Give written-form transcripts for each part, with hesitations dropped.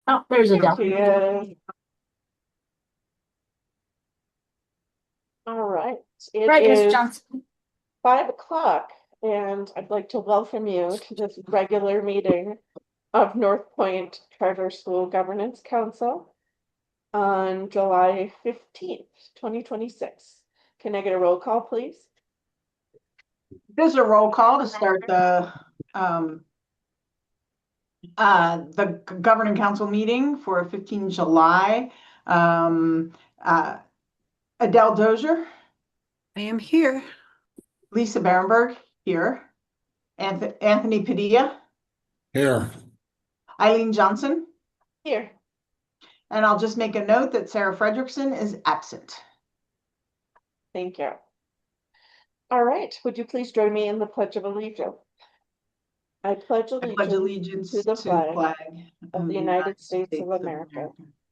Oh, there's a There Dell. she is. All right. It Right, Mr. is Johnson. 5 o'clock, and I'd like to welcome you to this regular meeting of Northpoint Charter School Governance Council on July 15th, 2026. Can I get a roll call, please? This is a roll call to start the governing council meeting for 15 July. Um, uh, Adele Dozier, I am here. Lisa Berenberg here, Anthony Padilla, Here. Eileen Johnson, Here. and I'll just make a note that Sarah Frederickson is absent. Thank you. All right. Would you please join me in the Pledge of Allegiance? I pledge I pledge allegiance to allegiance the to the flag flag of the United States of America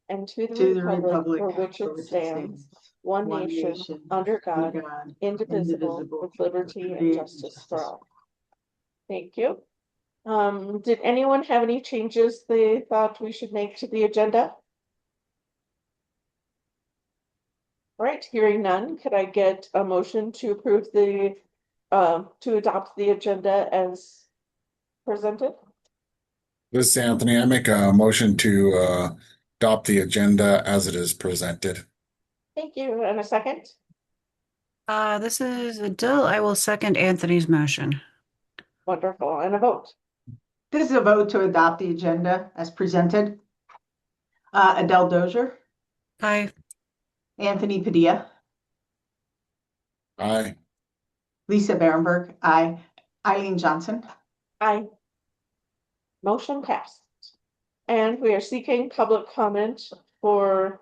and to the to the republic republic for which it stands, one nation, under God, indivisible, with liberty and justice for all. Thank you. Did anyone have any changes they thought we should make to the agenda? All right, hearing none, could I get a motion to approve to adopt the agenda as presented? This is Anthony. I make a motion to adopt the agenda as it is presented. Thank you, and a second? This is Adele. I will second Anthony's motion. Wonderful, and a vote. This is a vote to adopt the agenda as presented. Adele Dozier, Aye. Anthony Padilla, Aye. Lisa Berenberg, aye. Eileen Johnson. Aye. Motion passed. And we are seeking public comment we're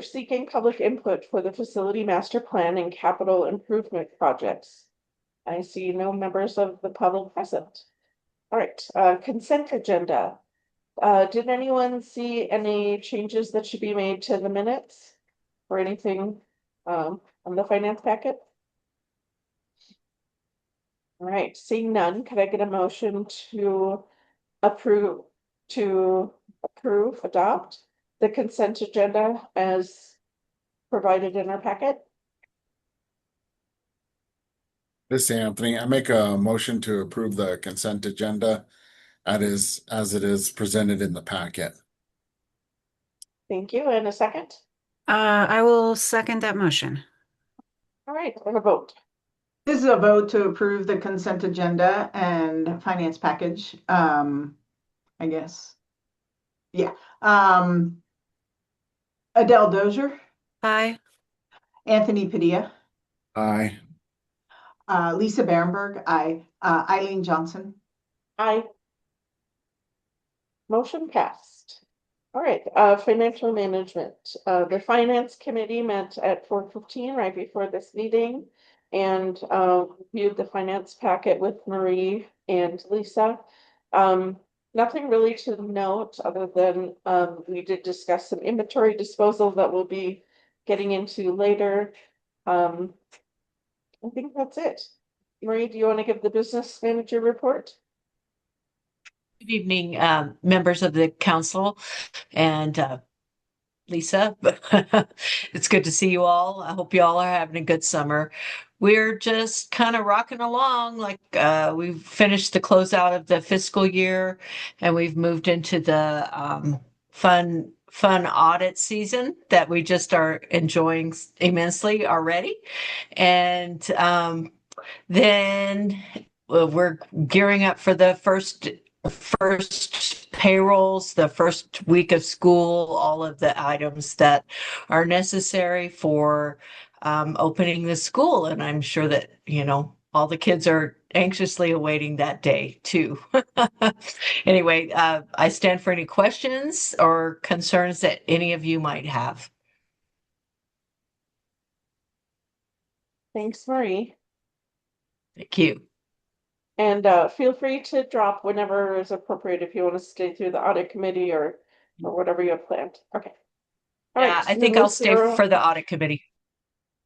seeking public input for the facility master plan and capital improvement projects. I see no members of the public present. All right, consent agenda. Did anyone see any changes that should be made to the minutes or anything on the finance packet? All right, seeing none, could I get a motion to approve, adopt the consent agenda as provided in our packet? This is Anthony. I make a motion to approve the consent agenda as it is presented in the packet. Thank you, and a second? I will second that motion. All right, and a vote. This is a vote to approve the consent agenda and finance package. I guess. Yeah. Adele Dozier, Aye. Anthony Padilla, Aye. Lisa Berenberg, aye. Eileen Johnson. Aye. Motion passed. All right, financial management. The finance committee met at 4:15 right before this meeting and viewed the finance packet with Marie and Lisa. Nothing really to note other than we did discuss some inventory disposal that we'll be getting into later. I think that's it. Marie, do you want to give the business manager report? Good evening, members of the council and Lisa. It's good to see you all. I hope you all are having a good summer. We're just kind of rocking along. We've finished the closeout of the fiscal year and we've moved into the fun audit season that we just are enjoying immensely already. And then we're gearing up for the first payrolls, the first week of school, all of the items that are necessary for opening the school. And I'm sure that, all the kids are anxiously awaiting that day too. Anyway, I stand for any questions or concerns that any of you might have. Thanks, Marie. Thank you. And feel free to drop whenever is appropriate if you want to stay through the audit committee or whatever you have planned. Okay. All Yeah, right. I think I'll stay for the audit committee.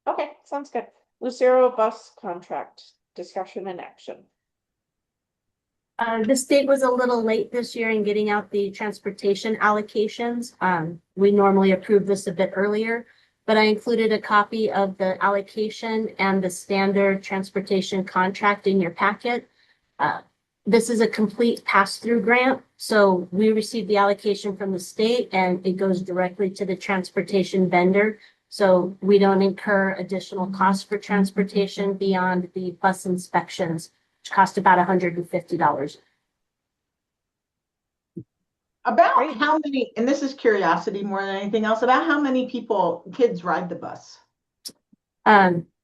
Okay, sounds good. Lucero bus contract discussion and action. The state was a little late this year in getting out the transportation allocations. We normally approve this a bit earlier, but I included a copy of the allocation and the standard transportation contract in your packet. This is a complete pass-through grant, so we receive the allocation from the state and it goes directly to the transportation vendor. So we don't incur additional costs for transportation beyond the bus inspections, which cost about $150. About Great. how many, and this is curiosity more than anything else, about how many kids ride the bus?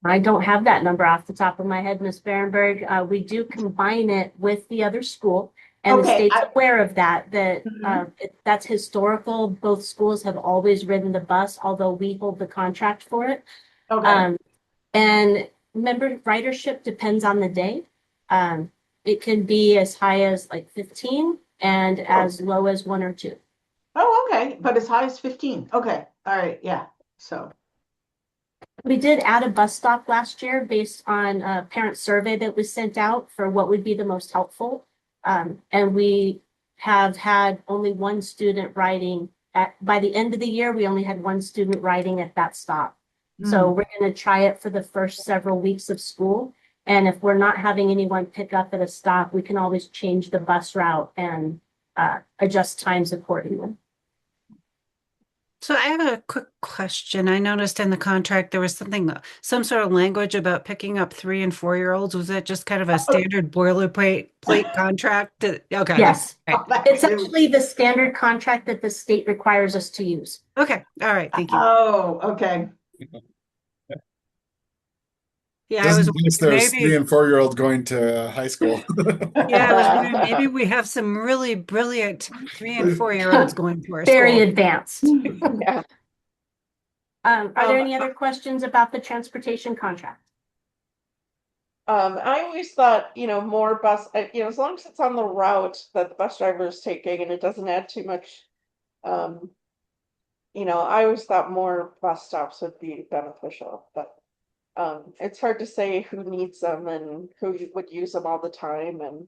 I don't have that number off the top of my head, Miss Berenberg. We do combine it with the other school, and the Okay, state's aware of that, Mhm. that's historical. Both schools have always ridden the bus, although we hold the contract for it. Okay, And member ridership depends on the day. It can be as high as like 15 and as low as 1 or 2. oh, okay, but as high as 15, okay, all right, yeah, so. We did add a bus stop last year based on a parent survey that was sent out for what would be the most helpful. And we have had only one student riding by the end of the year, we only had one student riding at that stop. So we're going to try it for the first several weeks of school. And if we're not having anyone pick up at a stop, we can always change the bus route and adjust times accordingly. So I have a quick question. I noticed in the contract there was some sort of language about picking up 3 and 4-year-olds. Was that just kind of a standard boilerplate contract? Okay. Yes. Right. It's actually the standard contract that the state requires us to use. Okay. All right. Thank you. Oh, okay. Yeah, I Just was in case wondering there's 3 maybe. and 4-year-olds going to high school. Yeah, I was wondering maybe we have some really brilliant 3 and 4-year-olds going to our Very school. advanced. Yeah. Are there Um, any other questions about the transportation contract? I always thought, more bus, as long as it's on the route that the bus driver is taking and it doesn't add too much, um, I always thought more bus stops would be beneficial, but it's hard to say who needs them and who would use them all the time. And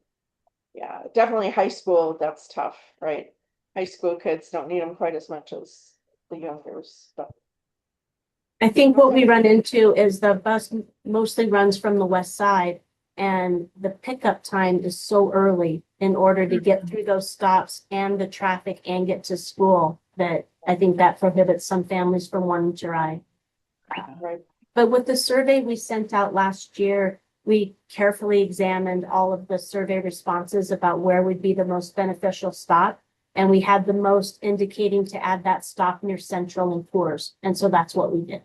yeah, definitely high school, that's tough, right? High school kids don't need them quite as much as the youngers, but I think what we Okay. run into is the bus mostly runs from the west side, and the pickup time is so early in order to get through those stops and the traffic and get to school that I think that prohibits some families from wanting to ride. right. But with the survey we sent out last year, we carefully examined all of the survey responses about where would be the most beneficial stop. And we had the most indicating to add that stop near Central and Coors. And so that's what we did.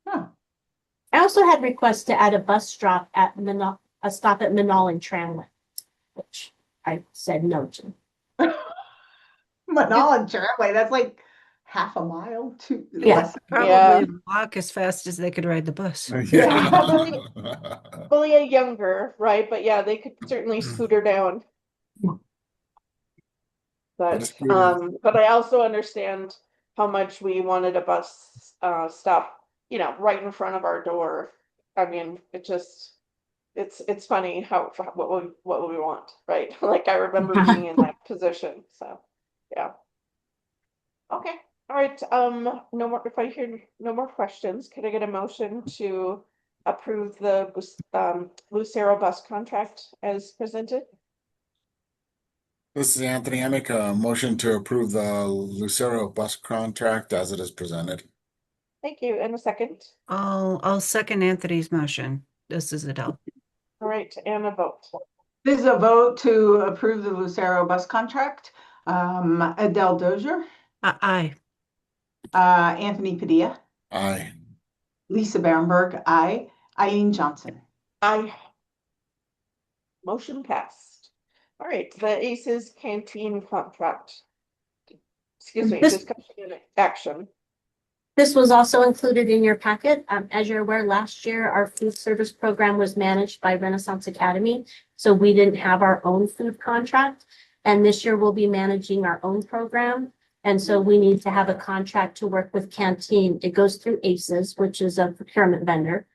Huh. I also had requests to add a bus stop at a stop at Manal and Tranlin, which I said no to. Manal and Charlie, that's like half a mile to Yeah. less. Probably walk as fast as they could ride the bus. Yeah. Probably a younger, right? But yeah, they could certainly scooter down. That's But good. but I also understand how much we wanted a bus stop, right in front of our door. I mean, it's funny how what we want, right? Like I remember being in that position. So yeah. Okay. All right. No more, if I hear no more questions, could I get a motion to approve the Lucero bus contract as presented? This is Anthony. I make a motion to approve the Lucero bus contract as it is presented. Thank you. And a second. I'll second Anthony's motion. This is Adele. All right, and a vote. This is a vote to approve the Lucero bus contract. Adele Dozier, Aye. Anthony Padilla, Aye. Lisa Berenberg, aye. Eileen Johnson. Aye. Motion passed. All right, the ACES canteen contract. Excuse me, This- discussion and action. This was also included in your packet. As you're aware, last year, our food service program was managed by Renaissance Academy. So we didn't have our own food contract. And this year we'll be managing our own program. And so we need to have a contract to work with Canteen. It goes through ACES, which is a procurement vendor.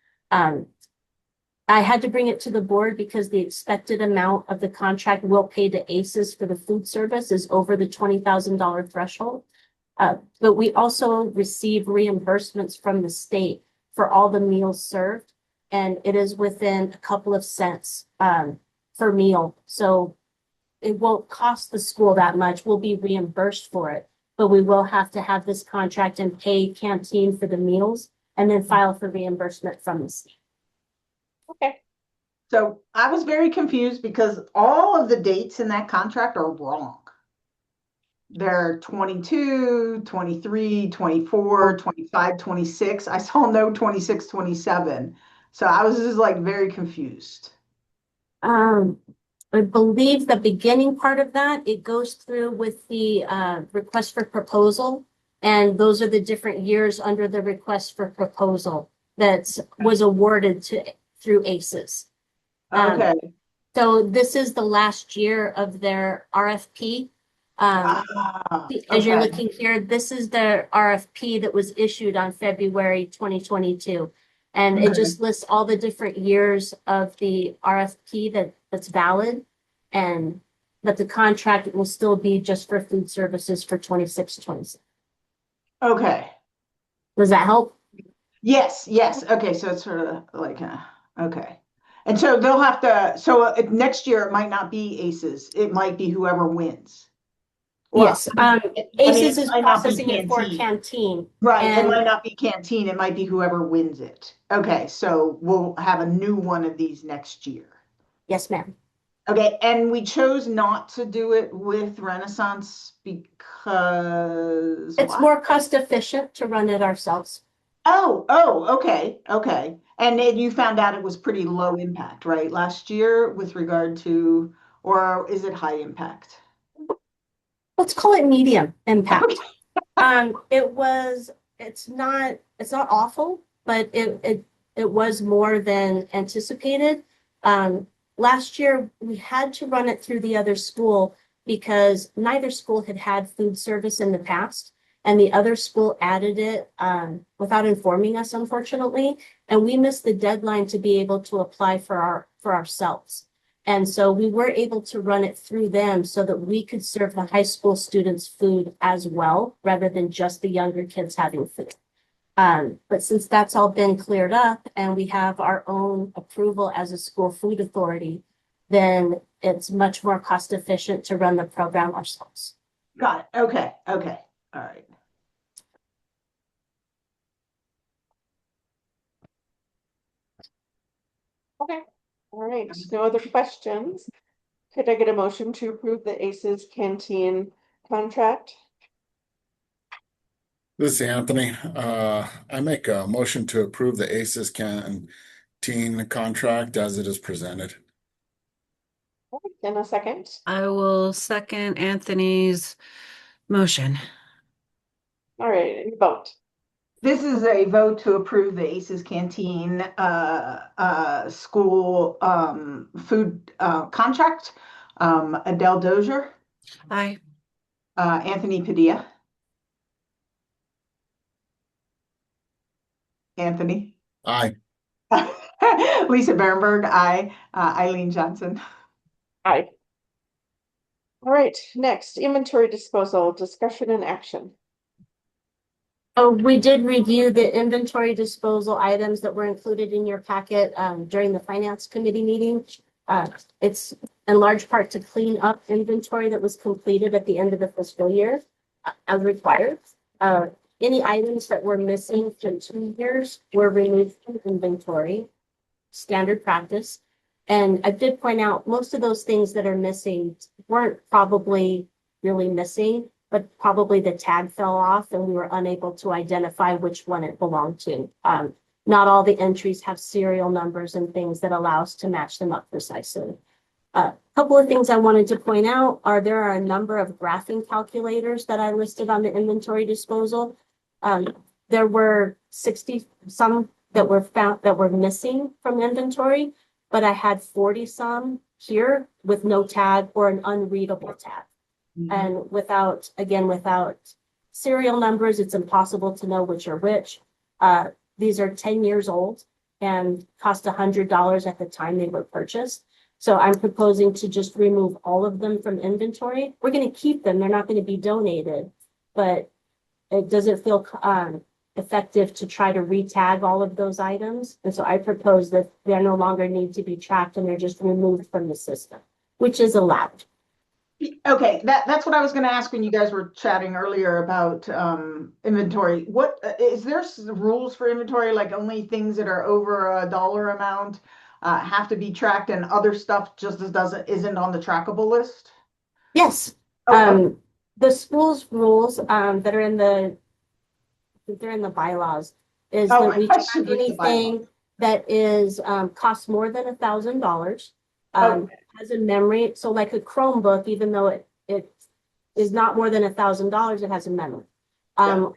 I had to bring it to the board because the expected amount of the contract we'll pay to ACES for the food service is over the $20,000 threshold. But we also receive reimbursements from the state for all the meals served, and it is within a couple of cents per meal. So it won't cost the school that much. We'll be reimbursed for it, but we will have to have this contract and pay canteen for the meals and then file for reimbursement from the state. Okay. So I was very confused because all of the dates in that contract are wrong. They're 22, 23, 24, 25, 26. I saw no 26, 27. So I was just like very confused. I believe the beginning part of that, it goes through with the request for proposal. And those are the different years under the request for proposal that was awarded through ACES. Okay. So this is the last year of their RFP. As you're Okay. looking here, this is the RFP that was issued on February 2022. And it Okay. just lists all the different years of the RFP that's valid. But the contract will still be just for food services for 26, 27. Okay. Does that help? Yes, yes. Okay, so it's sort of like, okay. And so they'll have to, so next year it might not be ACES, it might be whoever wins. Well, Yes. I mean, ACES it is might not be processing it for canteen. canteen. Right, it And might not be canteen, it might be whoever wins it. Okay, so we'll have a new one of these next year. yes, ma'am. Okay, and we chose not to do it with Renaissance because It's why? more cost efficient to run it ourselves. Okay, okay. And then you found out it was pretty low impact, right, last year with regard to, or is it high impact? Let's call it medium impact. Okay. It's not awful, but it was more than anticipated. Last year we had to run it through the other school because neither school had food service in the past, and the other school added it without informing us, unfortunately, and we missed the deadline to be able to apply for ourselves. And so we were able to run it through them so that we could serve the high school students food as well, rather than just the younger kids having food. But since that's all been cleared up and we have our own approval as a school food authority, then it's much more cost efficient to run the program ourselves. Got it. Okay, okay, all right. Okay. All right. No other questions. Could I get a motion to approve the ACES canteen contract? This is Anthony. I make a motion to approve the ACES canteen contract as it is presented. In a second. I will second Anthony's motion. All right, and vote. This is a vote to approve the ACES Canteen school food contract. Adele Dozier, Aye. Anthony Padilla. Anthony. Aye. Lisa Berenberg, aye. Eileen Johnson. Aye. All right, next, inventory disposal, discussion and action. Oh, we did review the inventory disposal items that were included in your packet during the finance committee meeting. It's in large part to clean up inventory that was completed at the end of the fiscal year as required. Any items that were missing from 2 years were removed from inventory, standard practice. And I did point out most of those things that are missing weren't probably really missing, but probably the tag fell off and we were unable to identify which one it belonged to. Not all the entries have serial numbers and things that allow us to match them up precisely. A couple of things I wanted to point out are there are a number of graphing calculators that I listed on the inventory disposal. There were 60 some that were found that were missing from inventory, but I had 40 some here with no tag or an unreadable tag. And without serial numbers, it's impossible to know which are which. These are 10 years old. and cost $100 at the time they were purchased. So I'm proposing to just remove all of them from inventory. We're going to keep them. They're not going to be donated, but it doesn't feel effective to try to retag all of those items. And so I propose that they no longer need to be tracked and they're just removed from the system, which is allowed. Okay, that's what I was going to ask when you guys were chatting earlier about inventory. What is there rules for inventory? Like only things that are over a dollar amount have to be tracked, and other stuff just isn't on the trackable list? Yes. Oh, The school's rules that are in the bylaws is oh, that we I track should read the bylaws. anything that is costs more than $1,000, Okay. has a memory. So like a Chromebook, even though it is not more than $1,000, it has a memory.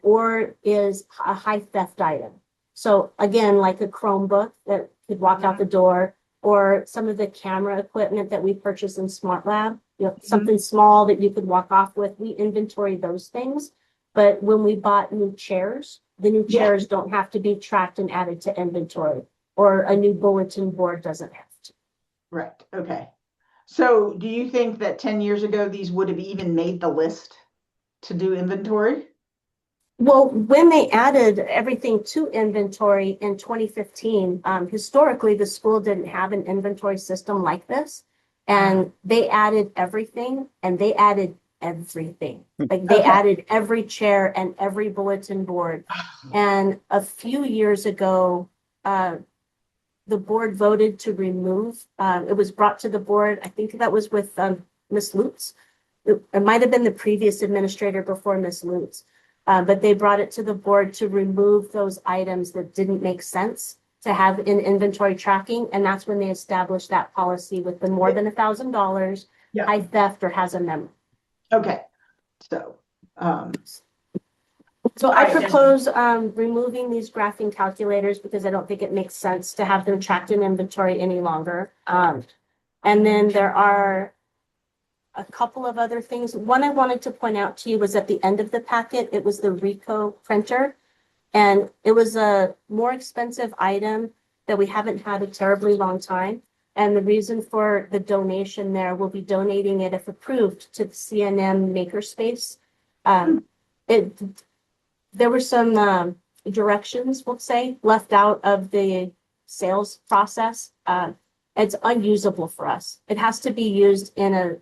Or is a high theft item. So again, like a Chromebook that could walk out the door, or some of the camera equipment that we purchase in Smart Lab, something small that you could walk off with. We inventory those things. But when we bought new chairs, the new Yeah. chairs don't have to be tracked and added to inventory, or a new bulletin board doesn't have to. Right. Okay. So do you think that 10 years ago these would have even made the list to do inventory? Well, when they added everything to inventory in 2015, historically, the school didn't have an inventory system like this. And they added everything, and they added everything. Like they Okay. added every chair and every bulletin board. And a few years ago, the board voted to remove, it was brought to the board, I think that was with Ms. Lutz. It might have been the previous administrator before Ms. Lutz. But they brought it to the board to remove those items that didn't make sense to have in inventory tracking. And that's when they established that policy with the more than $1,000, Yeah. high theft, or has a memory. Okay. So, So I Right. propose removing these graphing calculators because I don't think it makes sense to have them tracked in inventory any longer. And then there are a couple of other things. One I wanted to point out to you was at the end of the packet, it was the Ricoh printer. And it was a more expensive item that we haven't had a terribly long time. And the reason for the donation there, we'll be donating it if approved to the CNM Makerspace. There were some directions, we'll say, left out of the sales process. It's unusable for us. It has to be used in a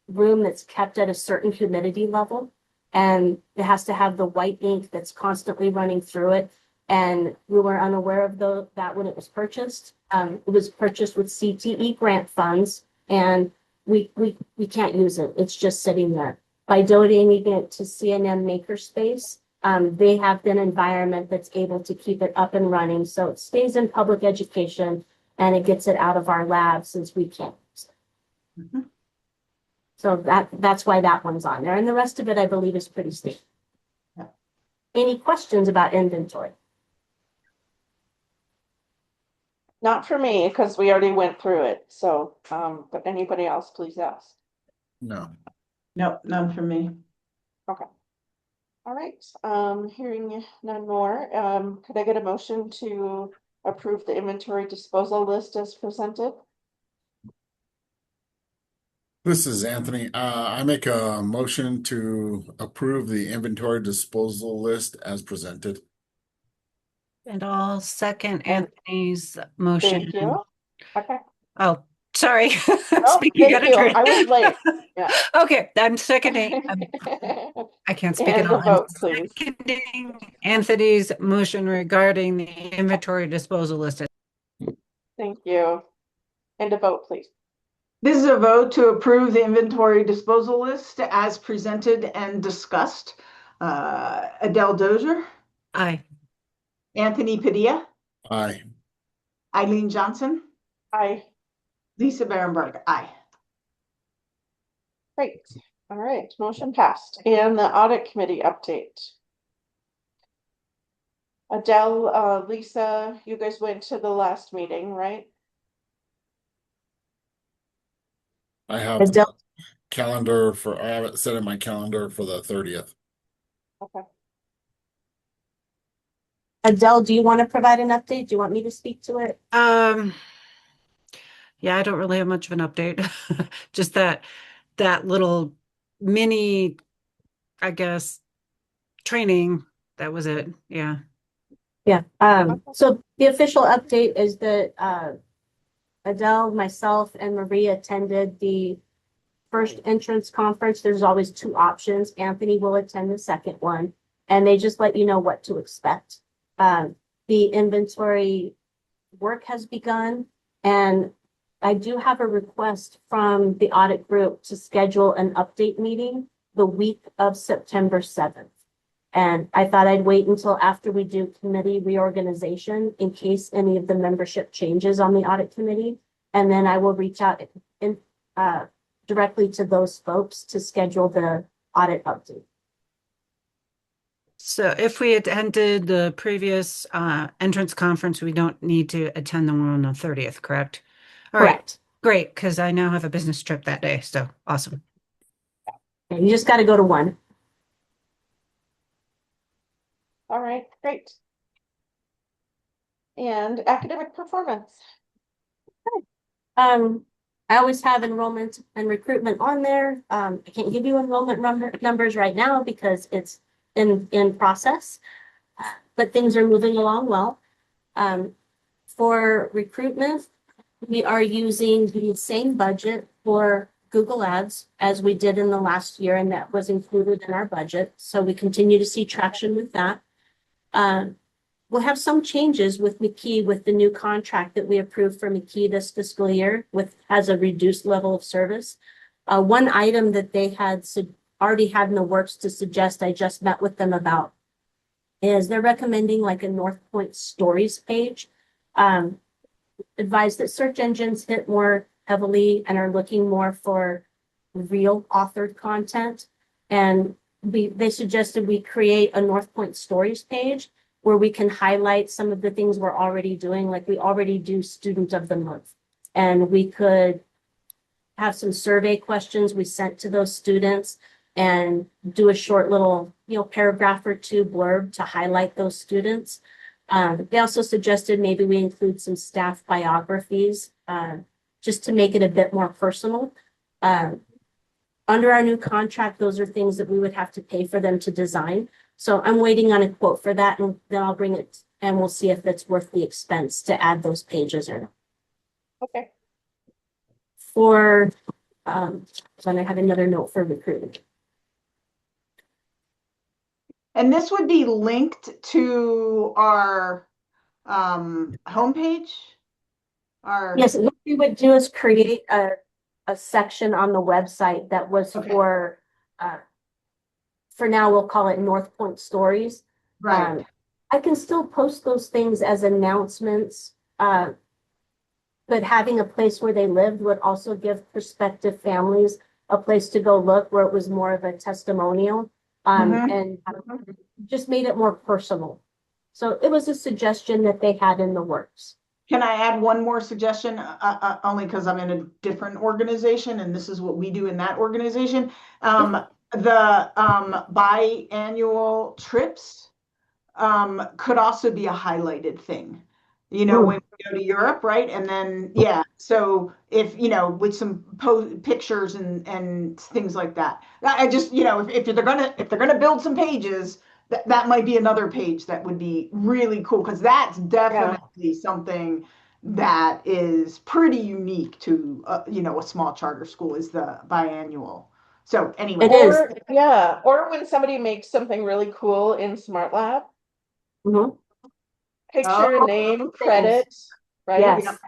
room that's kept at a certain humidity level. And it has to have the white ink that's constantly running through it. And we were unaware of that when it was purchased. It was purchased with CTE grant funds, and we can't use it. It's just sitting there. By donating it to CNM Makerspace, they have an environment that's able to keep it up and running. So it stays in public education and it gets it out of our lab since we can't use it. Mhm. So that's why that one's on there. And the rest of it, I believe, is pretty stable. Yeah. Any questions about inventory? Not for me, because we already went through it. So, but anybody else, please ask. No. no, none for me. All right, hearing none more, could I get a motion to approve the inventory disposal list as presented? This is Anthony. I make a motion to approve the inventory disposal list as presented. And I'll second And- Anthony's motion. Thank you. Okay. Oh, sorry. Oh, Speaking thank out of you. turn. I was late. Yeah. Okay, I'm seconding. I can't speak at And all. the vote, I'm please. seconding Anthony's motion regarding the inventory disposal list. Thank you. And a vote, please. This is a vote to approve the inventory disposal list as presented and discussed. Adele Dozier, Aye. Anthony Padilla, Aye. Eileen Johnson, Aye. Lisa Berenberg, aye. Great. All right, motion passed. And the audit committee update. Adele, Lisa, you guys went to the last meeting, right? I have Adele, calendar for, I have it set in my calendar for the 30th. Okay. Adele, do you want to provide an update? Do you want me to speak to it? Yeah, I don't really have much of an update. Just that little mini, I guess, training. That was it. Yeah. Yeah. So the official update is that Adele, myself, and Maria attended the first entrance conference. There's always two options. Anthony will attend the second one, and they just let you know what to expect. The inventory work has begun, and I do have a request from the audit group to schedule an update meeting the week of September 7th. And I thought I'd wait until after we do committee reorganization in case any of the membership changes on the audit committee. And then I will reach out directly to those folks to schedule the audit update. So if we attended the previous entrance conference, we don't need to attend the one on the 30th, correct? All right, Correct. great, because I now have a business trip that day. So awesome. And you just got to go to one. All right, great. And academic performance. I always have enrollment and recruitment on there. I can't give you enrollment numbers right now because it's in process, but things are moving along well. For recruitment, we are using the same budget for Google Ads as we did in the last year, and that was included in our budget. So we continue to see traction with that. We'll have some changes with McKee with the new contract that we approved for McKee this fiscal year with has a reduced level of service. One item that they had already had in the works to suggest, I just met with them about, is they're recommending like a Northpoint stories page. Advise that search engines hit more heavily and are looking more for real authored content. And they suggested we create a Northpoint stories page where we can highlight some of the things we're already doing. Like we already do student of the month, and we could have some survey questions we sent to those students and do a short little, paragraph or two blurb to highlight those students. They also suggested maybe we include some staff biographies, just to make it a bit more personal. Under our new contract, those are things that we would have to pay for them to design. So I'm waiting on a quote for that, and then I'll bring it and we'll see if it's worth the expense to add those pages or not. Okay. For, so I have another note for recruitment. And this would be linked to our homepage. Yes, what we would do is create a section on the website that was Okay. For now, we'll call it Northpoint Stories. Right. I can still post those things as announcements, but having a place where they lived would also give prospective families a place to go look where it was more of a testimonial, and just made it more personal. So it was a suggestion that they had in the works. Can I add one more suggestion? Only because I'm in a different organization and this is what we do in that organization. The biannual trips could also be a highlighted thing. When we go to Europe, right? And then, yeah, so if, with some pictures and things like that. I just, if they're gonna build some pages, that might be another page that would be really cool because that's definitely something that is pretty unique to a small charter school is the biannual. So anyway, It is. Or when somebody makes something really cool in Smart Lab, picture, name, credit, right? Yes.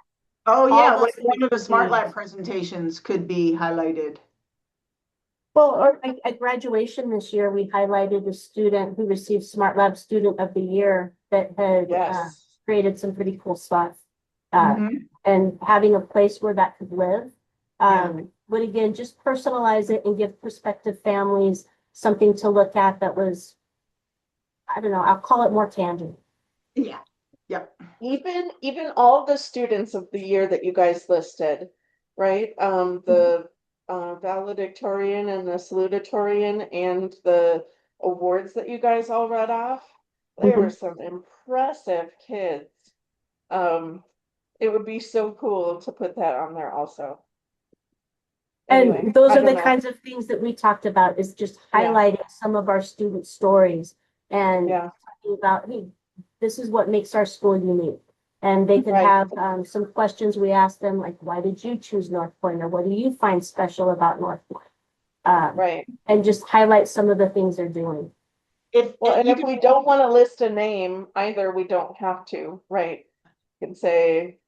Oh yeah, All those one of the Smart things. Lab presentations could be highlighted. Well, or at graduation this year, we highlighted a student who received Smart Lab Student of the Year that had created some pretty cool stuff. And having a place where that could live would again just personalize it and give prospective families something to look at that was, I don't know, I'll call it more tangible. Yeah. Yep. Even all the students of the year that you guys listed, right? The valedictorian and the salutatorian and the awards that you guys all read off. There were some impressive kids. It would be so cool to put that on there also. Anyway, And those I are don't the know. kinds of things that we talked about, is just Yeah. highlighting some of our student stories and Yeah, talking about, hey, this is what makes our school unique. And they could Right. have some questions we asked them, like, why did you choose Northpoint, or what do you find special about Northpoint? right. And just highlight some of the things they're doing. Well, and you if could- we don't want to list a name either, we don't have to, right? You can say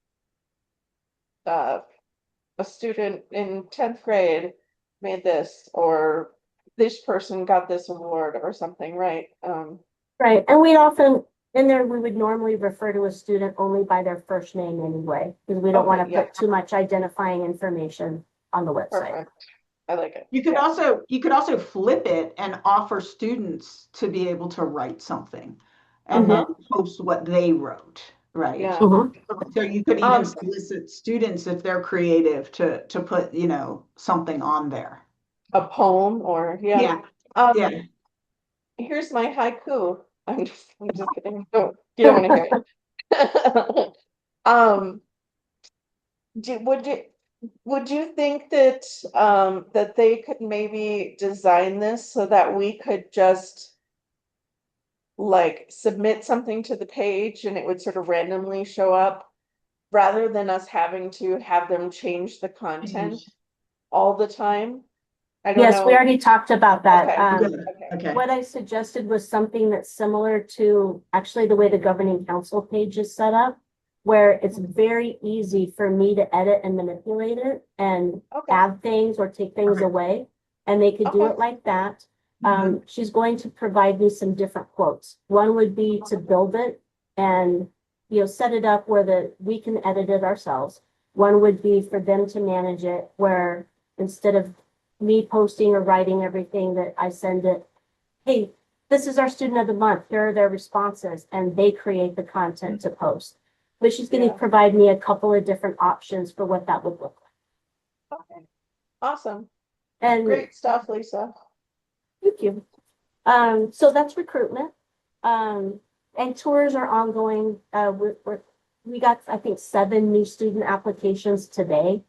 uh, a student in 10th grade made this, or this person got this award or something, right? Right, and we often, in there, we would normally refer to a student only by their first name anyway, because we don't Okay, want to yeah. put too much identifying information on the website. Perfect. I like it. You could Yeah. also flip it and offer students to be able to write something and Uh-huh. then post what they wrote, right? Yeah. Mhm. So you could even Um, solicit students if they're creative to put, something on there. a poem or Yeah, Um, yeah. here's my haiku. I'm just kidding. You don't want to hear it. Um, do, would you think that that they could maybe design this so that we could just like submit something to the page and it would sort of randomly show up rather than us having to have them change the content all the time? I don't Yes, we know. already talked about that. Okay. Good. Okay. Okay. What I suggested was something that's similar to actually the way the governing council page is set up, where it's very easy for me to edit and manipulate it and Okay. add things or take things Okay. away. And they could do Okay. it like that. Mhm. She's going to provide me some different quotes. One would be to build it and, set it up where we can edit it ourselves. One would be for them to manage it, where instead of me posting or writing everything, that I send it, hey, this is our student of the month, here are their responses, and they create the content to post. But she's going Yeah. to provide me a couple of different options for what that would look like. Okay. Awesome. And Great stuff, Lisa. thank you. So that's recruitment. And tours are ongoing. We got, I think, 7 new student applications today.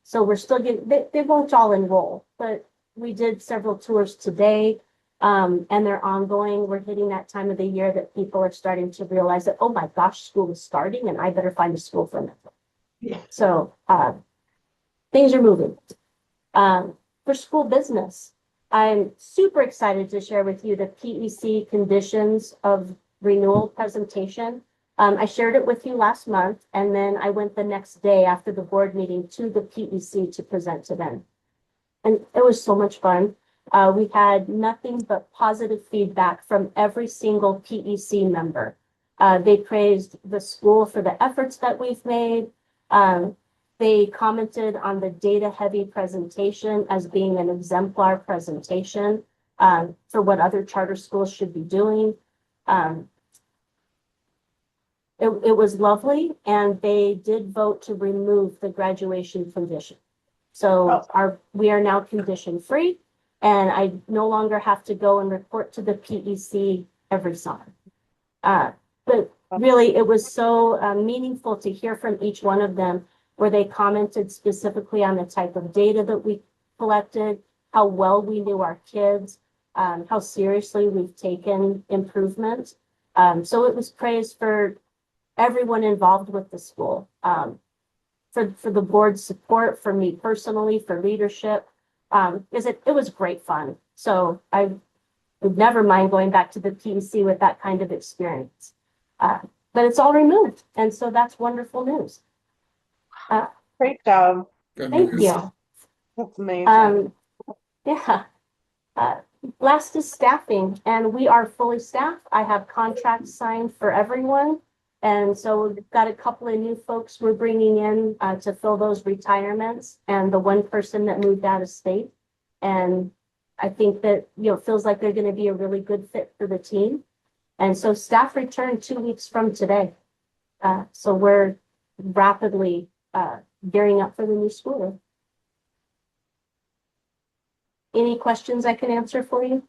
So we're still getting, they won't all enroll, but we did several tours today. And they're ongoing. We're hitting that time of the year that people are starting to realize that, oh my gosh, school is starting and I better find a school for them. Yeah. So things are moving. For school business, I'm super excited to share with you the PEC conditions of renewal presentation. I shared it with you last month, and then I went the next day after the board meeting to the PEC to present to them. And it was so much fun. We had nothing but positive feedback from every single PEC member. They praised the school for the efforts that we've made. They commented on the data-heavy presentation as being an exemplar presentation for what other charter schools should be doing. It was lovely, and they did vote to remove the graduation condition. So we are now condition free, and I no longer have to go and report to the PEC every summer. But really, it was so meaningful to hear from each one of them, where they commented specifically on the type of data that we collected, how well we knew our kids, how seriously we've taken improvement. So it was praised for everyone involved with the school. For the board's support, for me personally, for leadership, because it was great fun. So I would never mind going back to the PEC with that kind of experience. But it's all removed, and so that's wonderful news. Great job. Good Thank news. you. That's amazing. Yeah. Last is staffing, and we are fully staffed. I have contracts signed for everyone. And so we've got a couple of new folks we're bringing in to fill those retirements, and the one person that moved out of state. And I think that, feels like they're going to be a really good fit for the team. And so staff return 2 weeks from today. So we're rapidly gearing up for the new school year. Any questions I can answer for you?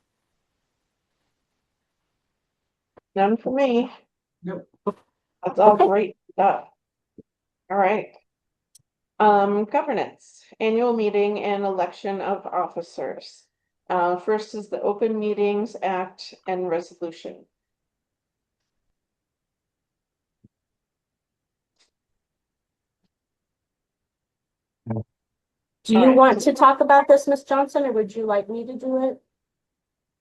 None for me. Nope. That's all Okay. great stuff. All right. Governance, annual meeting and election of officers. First is the Open Meetings Act and resolution. Do you All right. want to talk about this, Ms. Johnson, or would you like me to do it?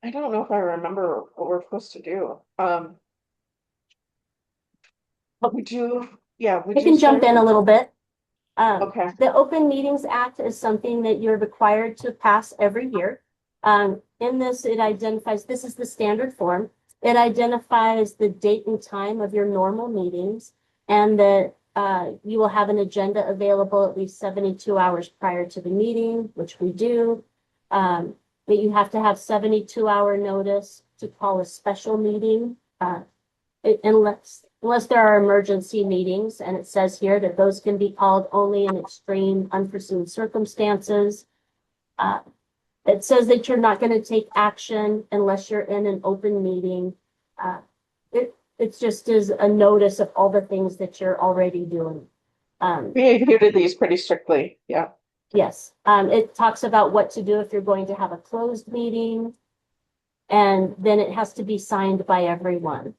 I don't know if I remember what we're supposed to do. Would you, yeah, would I you can jump start? in a little bit. Okay, The Open Meetings Act is something that you're required to pass every year. In this, it identifies, this is the standard form. It identifies the date and time of your normal meetings and that you will have an agenda available at least 72 hours prior to the meeting, which we do. That you have to have 72-hour notice to call a special meeting. Unless there are emergency meetings, and it says here that those can be called only in extreme unforeseen circumstances. It says that you're not going to take action unless you're in an open meeting. It's just as a notice of all the things that you're already doing. we adhere to these pretty strictly, yeah. Yes, it talks about what to do if you're going to have a closed meeting. And then it has to be signed by everyone.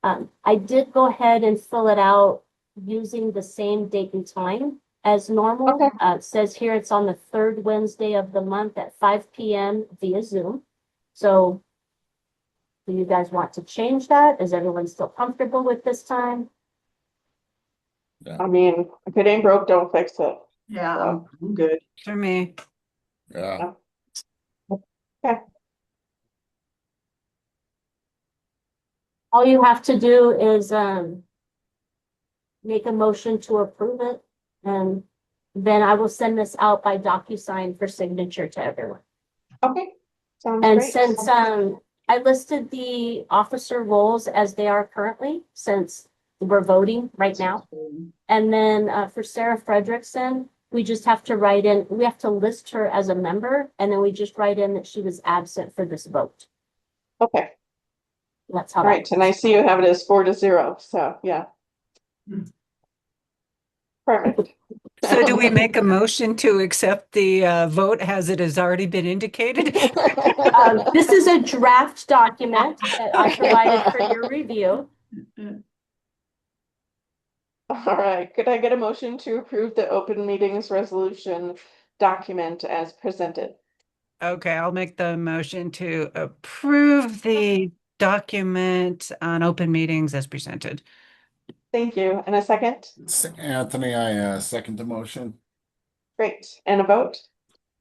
I did go ahead and fill it out using the same date and time as normal. Okay. It says here it's on the third Wednesday of the month at 5 p.m. via Zoom. So do you guys want to change that? Is everyone still comfortable with this time? I mean, if it ain't broke, don't fix it. Yeah, I'm good. For me. Yeah. All you have to do is make a motion to approve it. And then I will send this out by DocuSign for signature to everyone. Okay, sounds And great. since I listed the officer roles as they are currently, since we're voting right now. And then for Sarah Frederickson, we just have to write in, we have to list her as a member, and then we just write in that she was absent for this vote. Okay, That's how all that right, and I see you have it as 4-0, so yeah. Perfect. So do we make a motion to accept the vote as it has already been indicated? This is a draft document that I provided for your review. All right, could I get a motion to approve the open meetings resolution document as presented? Okay, I'll make the motion to approve the document on open meetings as presented. Thank you, and a second? Anthony, I second the motion. Great, and a vote?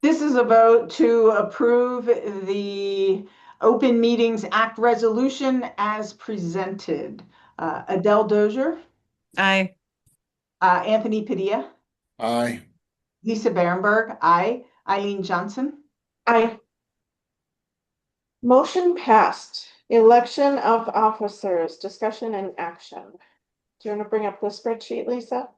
This is a vote to approve the Open Meetings Act resolution as presented. Adele Dozier, Aye. Anthony Padilla, Aye. Lisa Berenberg, aye. Eileen Johnson. Aye. Motion passed. Election of officers, discussion and action. Do you want to bring up the spreadsheet, Lisa?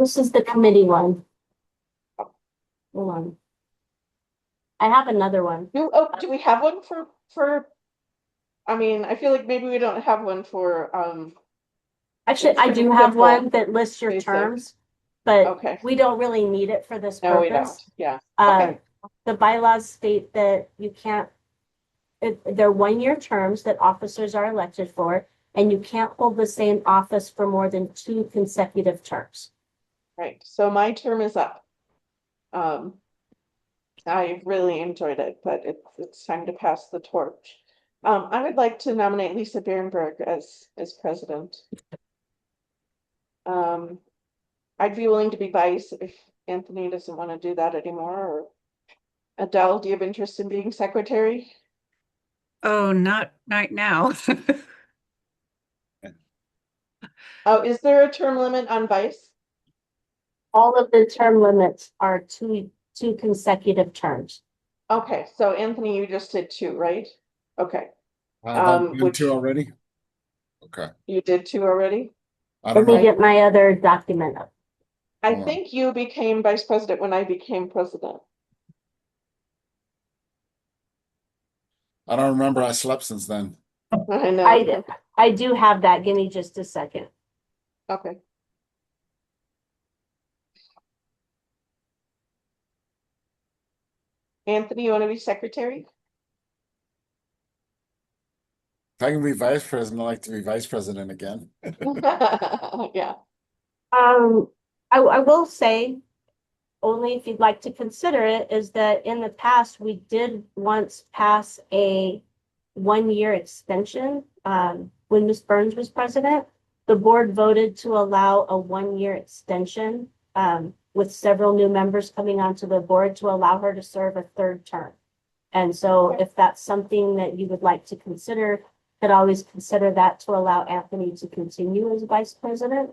This is the committee one. Hold on. I have another one. Do we have one I mean, I feel like maybe we don't have one for, Actually, it's I pretty do have simple. one that lists your Basic. terms, but Okay. we don't really need it for this No, we don't, purpose. yeah. The bylaws state that you can't, they're 1-year terms that officers are elected for, and you can't hold the same office for more than 2 consecutive terms. Right, so my term is up. I really enjoyed it, but it's time to pass the torch. I would like to nominate Lisa Berenberg as president. I'd be willing to be vice if Anthony doesn't want to do that anymore, or Adele, do you have interest in being secretary? Oh, not right now. Oh, is there a term limit on vice? All of the term limits are two consecutive terms. Okay, so Anthony, you just did 2, right? Okay, You two already? Okay. you did 2 already? I Let don't me know. get my other document up. I Hold on. think you became vice president when I became president. I don't remember. I slept since then. I know. I do have that. Give me just a second. Okay. Anthony, you want to be secretary? If I can be vice president, I'd like to be vice president again. Yeah. I will say, only if you'd like to consider it, is that in the past, we did once pass a 1-year extension. When Ms. Burns was president, the board voted to allow a 1-year extension, with several new members coming onto the board to allow her to serve a 3rd term. And so if that's something that you would like to consider, could always consider that to allow Anthony to continue as vice president.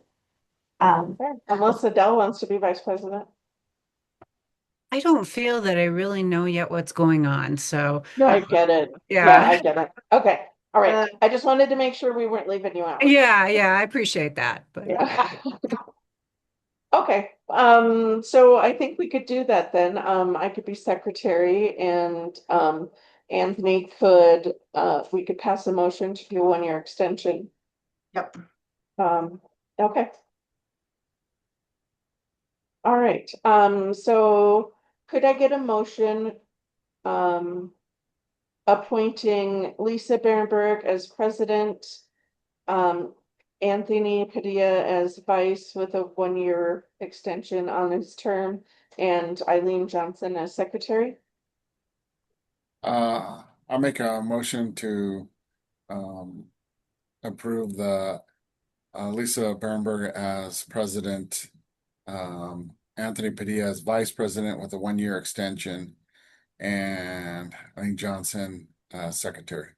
Unless Adele wants to be vice president. I don't feel that I really know yet what's going on. So I get it. yeah. I get it. Okay. All right. I just wanted to make sure we weren't leaving you out. Yeah, I appreciate that. But Yeah. Okay. So I think we could do that then. I could be secretary and Anthony could we could pass a motion to do a 1-year extension. Yep. Okay. All right. So could I get a motion appointing Lisa Berenberg as president, Anthony Padilla as vice with a 1-year extension on his term, and Eileen Johnson as secretary? I'll make a motion to approve the Lisa Bernberg as president, Anthony Padilla as vice president with a 1-year extension, and Eileen Johnson secretary.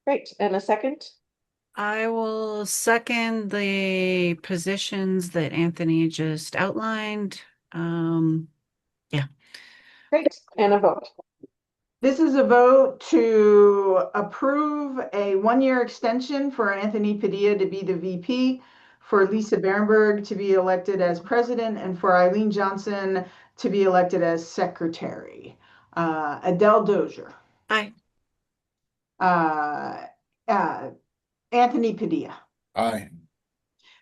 Great. And a second? I will second the positions that Anthony just outlined. Great. And a vote. This is a vote to approve a 1-year extension for Anthony Padilla to be the VP, for Lisa Berenberg to be elected as president, and for Eileen Johnson to be elected as secretary. Adele Dozier. Aye. Anthony Padilla. Aye.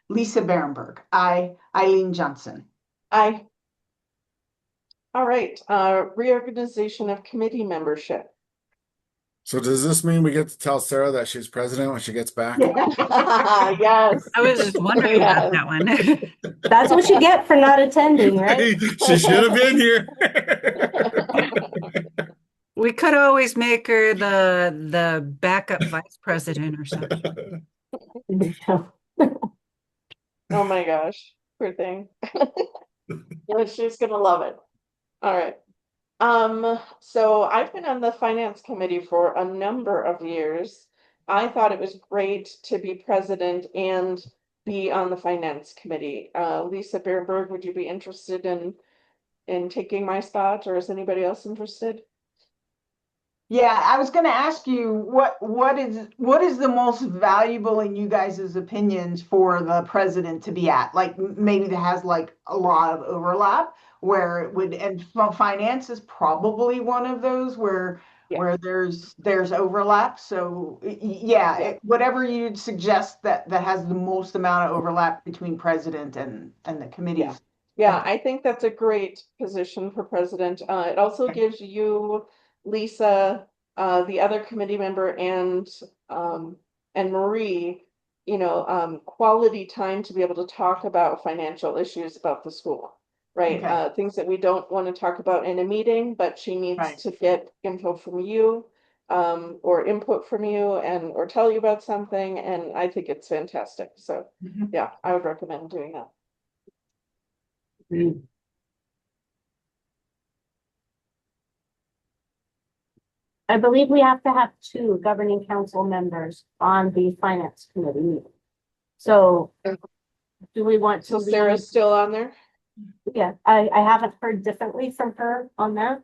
Lisa Berenberg. Aye. Eileen Johnson. Aye. All right. Reorganization of committee membership. So does this mean we get to tell Sarah that she's president when she gets back? Yes. I was just wondering about that one. That's what you get for not attending, right? She should have been here. We could always make her the backup vice president or something. Oh my gosh, poor thing. Yeah, she's gonna love it. All right. So I've been on the finance committee for a number of years. I thought it was great to be president and be on the finance committee. Lisa Berenberg, would you be interested in taking my spot, or is anybody else interested? Yeah, I was going to ask you what is the most valuable in you guys' opinions for the president to be at? Like maybe that has like a lot of overlap where it would, and finance is probably one of those where there's overlap. So whatever you'd suggest that has the most amount of overlap between president and the committees. Yeah, I think that's a great position for president. It also gives you, Lisa, the other committee member, and Marie, quality time to be able to talk about financial issues about the school, right? Okay. Things that we don't want to talk about in a meeting, but she needs Right. to get info from you, or input from you, or tell you about something, and I think it's fantastic. So Mhm. yeah, I would recommend doing that. I believe we have to have 2 governing council members on the finance committee meeting. So do we want to So Sarah's still on there? Yeah, I haven't heard differently from her on that.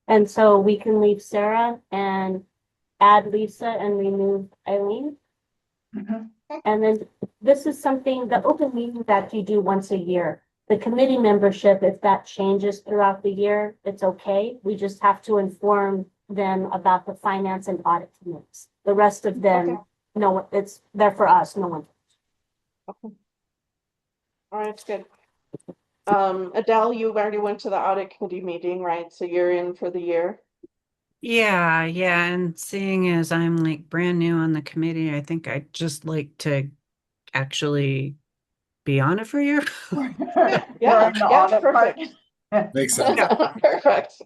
And so we can leave Sarah and add Lisa and remove Eileen. Mhm. And then this is something, the open meeting that you do once a year. The committee membership, if that changes throughout the year, it's okay. We just have to inform them about the finance and audit committees. The rest of them, Okay. no one, it's there for us, no one. All right, good. Adele, you already went to the audit committee meeting, right? So you're in for the year. Yeah, and seeing as I'm like brand new on the committee, I think I'd just like to actually be on it for a year. Yeah, During the yeah, audit part. perfect. Makes sense. Perfect.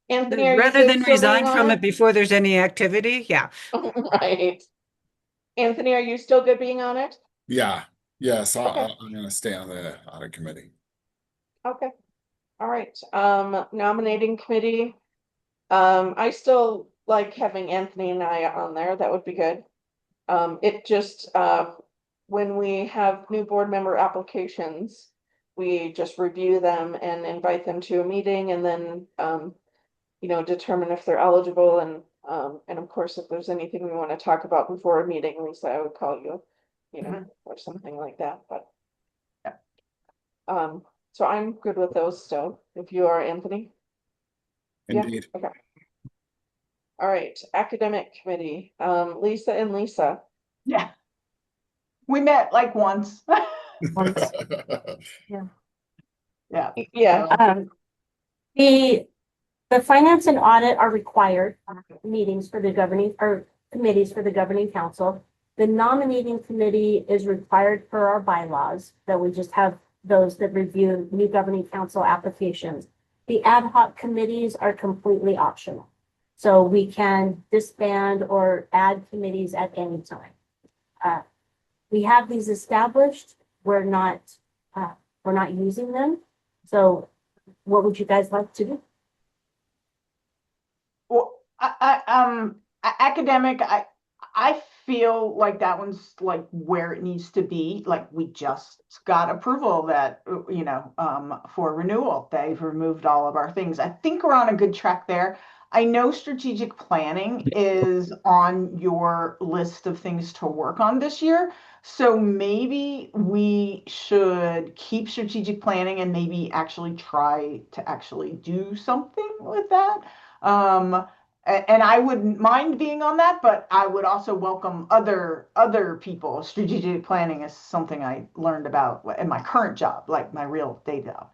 Anthony, are you Rather good than still being resign on from it it? before there's any activity. Yeah. Right. Anthony, are you still good being on it? Yeah. Yes, Okay. I'm going to stay on the audit committee. Okay. All right. Nominating committee. I still like having Anthony and I on there. That would be good. It just, when we have new board member applications, we just review them and invite them to a meeting and then, determine if they're eligible and of course, if there's anything we want to talk about before a meeting, Lisa, I would call you, or something like that, but. So I'm good with those still, if you are, Anthony. Yeah, Indeed. okay. All right, academic committee, Lisa and Lisa. Yeah. We met like once. Once. Yeah. Yeah, The finance and audit are required meetings for the governing or committees for the governing council. The nominating committee is required per our bylaws that we just have those that review new governing council applications. The ad hoc committees are completely optional. So we can disband or add committees at any time. We have these established. We're not using them. So what would you guys like to do? Well, academic, I feel like that one's like where it needs to be. Like we just got approval that, for renewal. They've removed all of our things. I think we're on a good track there. I know strategic planning is on your list of things to work on this year. So maybe we should keep strategic planning and maybe actually try to actually do something with that. Um, and I wouldn't mind being on that, but I would also welcome other people. Strategic planning is something I learned about in my current job, like my real day job.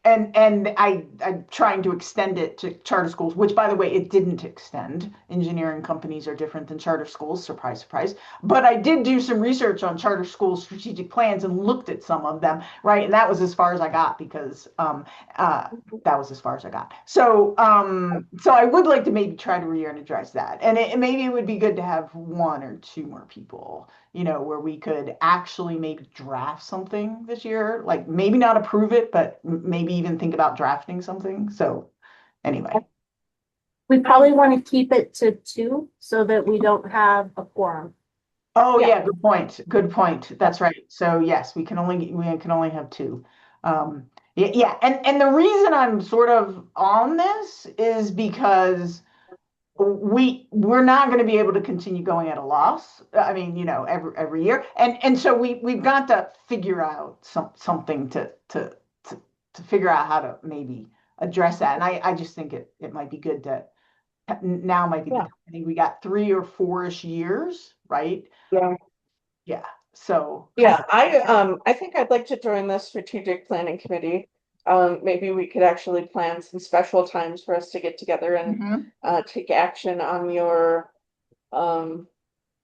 And I'm trying to extend it to charter schools, which, by the way, it didn't extend. Engineering companies are different than charter schools, surprise, surprise. But I did do some research on charter schools' strategic plans and looked at some of them, right? And that was as far as I got because that was as far as I got. So I would like to maybe try to re-energize that, and maybe it would be good to have one or two more people, where we could actually maybe draft something this year, like maybe not approve it, but maybe even think about drafting something. So anyway. We probably want to keep it to two so that we don't have a quorum. Oh Yeah. yeah, good point. Good point. That's right. So yes, we can only have two. Yeah, and the reason I'm sort of on this is because we're not going to be able to continue going at a loss. I mean, every year, and so we've got to figure out something to figure out how to maybe address that. And I just think it might be good to now might be the Yeah. time. I think we got 3 or 4-ish years, right? yeah, Yeah. So yeah. I think I'd like to join the strategic planning committee. Maybe we could actually plan some special times for us to get together and Mhm. take action um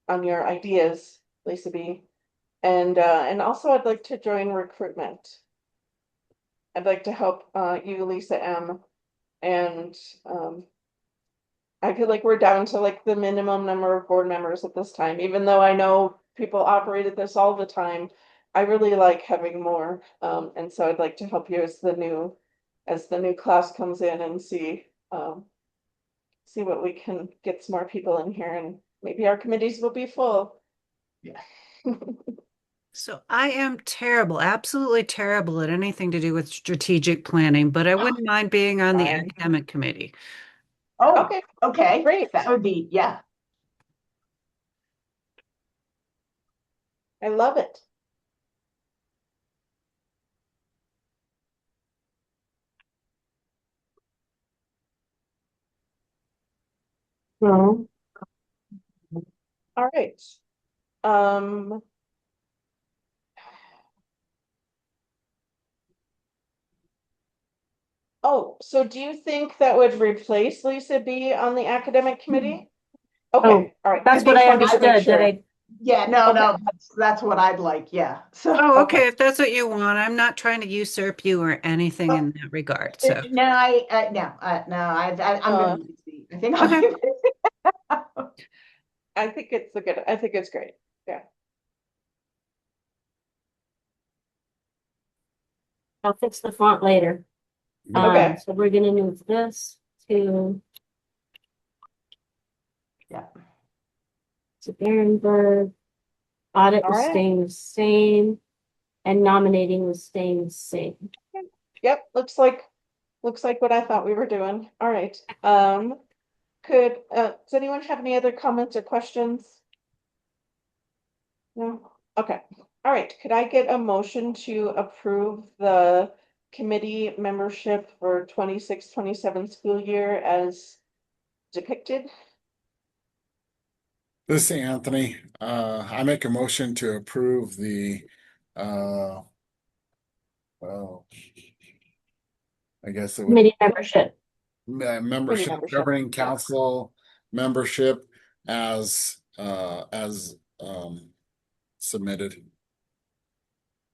on your ideas, Lisa B. And also I'd like to join recruitment. I'd like to help you, Lisa M. And I feel like we're down to like the minimum number of board members at this time, even though I know people operate at this all the time. I really like having more. And so I'd like to help you as the new class comes in and see what we can get some more people in here and maybe our committees will be full. yeah. So I am terrible, absolutely terrible at anything to do with strategic planning, but I wouldn't mind being on the Fine. academic committee. Oh, Okay, okay. great. That would be, yeah. I love it. No. All right. Um. Oh, so do you think that would replace Lisa B on the academic committee? Oh, Okay, all right. that's I what I just wanted to make understood. Did sure. I? Yeah, no, Okay. no, that's what I'd like, yeah, so. Oh, Okay. okay. If that's what you want, I'm not trying to usurp you or anything in that regard. So, No, I'm Uh, gonna use the, I think okay. I think it's a good, I think it's great. Yeah. I'll fix the font later. Okay. So we're gonna move this to Yeah. Ehrenberg. Audit All was right. staying the same, and nominating was staying the same. Yep, looks like what I thought we were doing. All right. Does anyone have any other comments or questions? No? Okay. All right. Could I get a motion to approve the committee membership for 26-27 school year as depicted? This is Anthony. I make a motion to approve the, well, I guess it would, Committee membership. membership, membership, governing yeah. council membership as submitted.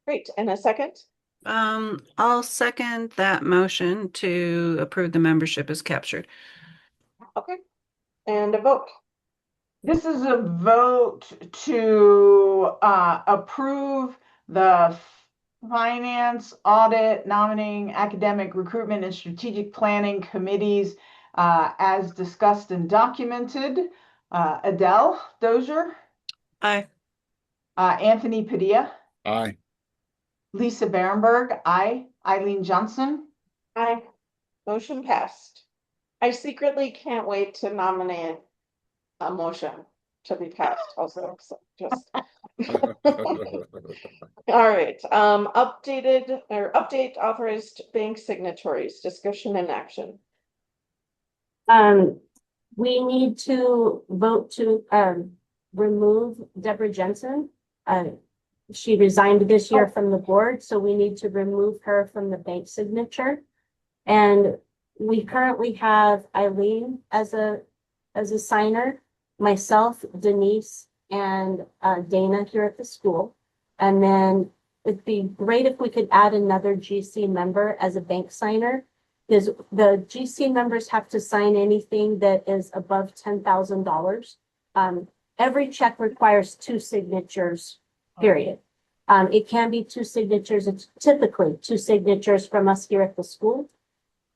Great. And a second? I'll second that motion to approve the membership as captured. Okay. And a vote. This is a vote to approve the finance, audit, nominating, academic, recruitment, and strategic planning committees as discussed and documented. Adele Dozier, Aye. Anthony Padilla, Aye. Lisa Berenberg, I, Eileen Johnson. Aye. Motion passed. I secretly can't wait to nominate a motion to be passed also, so just. All right, update authorized bank signatories, discussion and action. We need to vote to remove Deborah Jensen. She resigned this year from the board, so we need to remove her from the bank signature. And we currently have Eileen as a signer, myself, Denise, and Dana here at the school. And then it'd be great if we could add another GC member as a bank signer, because the GC members have to sign anything that is above $10,000. Every check requires 2 signatures, period. It can be 2 signatures. It's typically 2 signatures from us here at the school.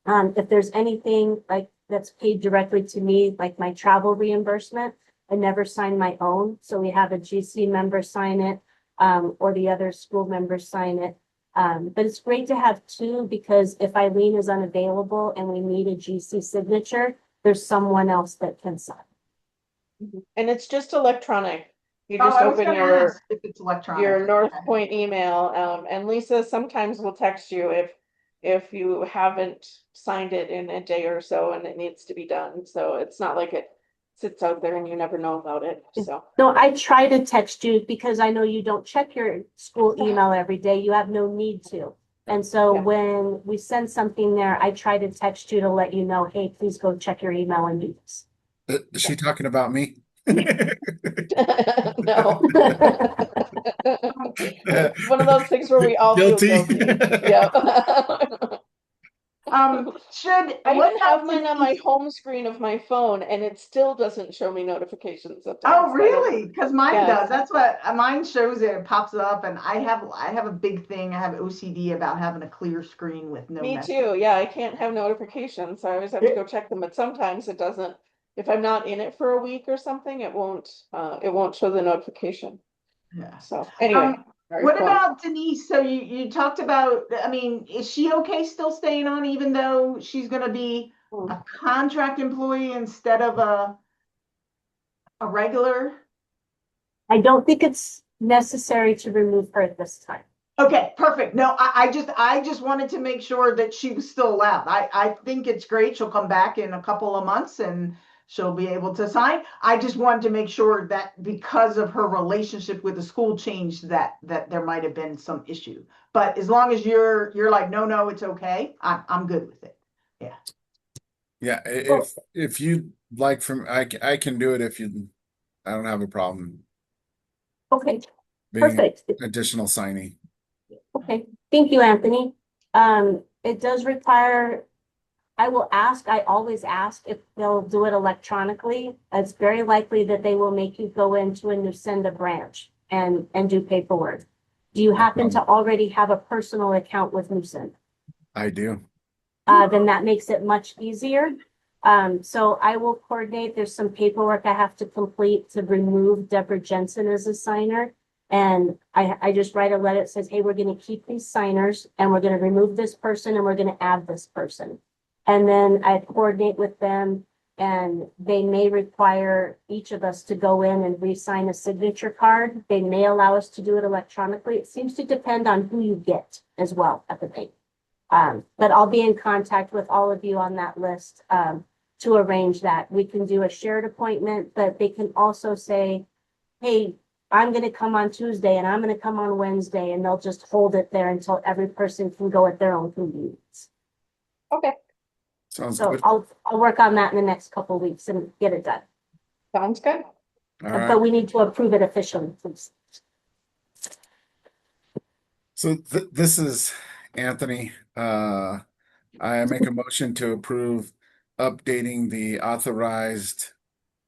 If there's anything like that's paid directly to me, like my travel reimbursement, I never sign my own. So we have a GC member sign it, or the other school members sign it. But it's great to have 2 because if Eileen is unavailable and we need a GC signature, there's someone else that can sign. And it's just electronic. You Oh, just I was open gonna your ask if it's electronic. your Okay. Northpoint email, and Lisa sometimes will text you if you haven't signed it in a day or so and it needs to be done. So it's not like it sits out there and you never know about it. So No, I try to text you because I know you don't check your school email every day. You have no need to. And so Yeah. when we send something there, I try to text you to let you know, hey, please go check your email and do this. Is she talking about me? no. It's one of those things where we all Guilty. feel guilty. Yeah. Should, I what even have about mine on my Denise? home screen of my phone and it still doesn't show me notifications sometimes. Oh, really? Because mine Yeah. does. That's what mine shows. It pops up, and I have a big thing. I have OCD about having a clear screen with no Me message. too. Yeah, I can't have notifications, so I always have to go check them, but sometimes it doesn't. If I'm not in it for a week or something, it won't show the notification. Yeah. So anyway, very What cool. about Denise? So you talked about, I mean, is she okay still staying on even though she's gonna be a contract employee instead of a regular? I don't think it's necessary to remove her at this time. Okay, perfect. No, I just wanted to make sure that she was still allowed. I think it's great. She'll come back in a couple of months and she'll be able to sign. I just wanted to make sure that because of her relationship with the school change that there might have been some issue. But as long as you're like, no, it's okay, I'm good with it. Yeah, if you like from I can do it if you I don't have a problem Okay, being an perfect. additional signee. Okay, thank you, Anthony. It does require, I will ask, I always ask if they'll do it electronically. It's very likely that they will make you go into a Newsenda branch and do paperwork. Do you happen to already have a personal account with Newsenda? I do. Then that makes it much easier. So I will coordinate. There's some paperwork I have to complete to remove Deborah Jensen as a signer. And I just write a letter that says, hey, we're going to keep these signers and we're going to remove this person and we're going to add this person. And then I coordinate with them and they may require each of us to go in and re-sign a signature card. They may allow us to do it electronically. It seems to depend on who you get as well at the bank. But I'll be in contact with all of you on that list to arrange that. We can do a shared appointment, but they can also say, hey, I'm going to come on Tuesday and I'm going to come on Wednesday, and they'll just hold it there until every person can go at their own convenience. Okay, Sounds So good. I'll work on that in the next couple of weeks and get it done. sounds good. All right. But we need to approve it officially, please. So this is Anthony. I make a motion to approve updating the authorized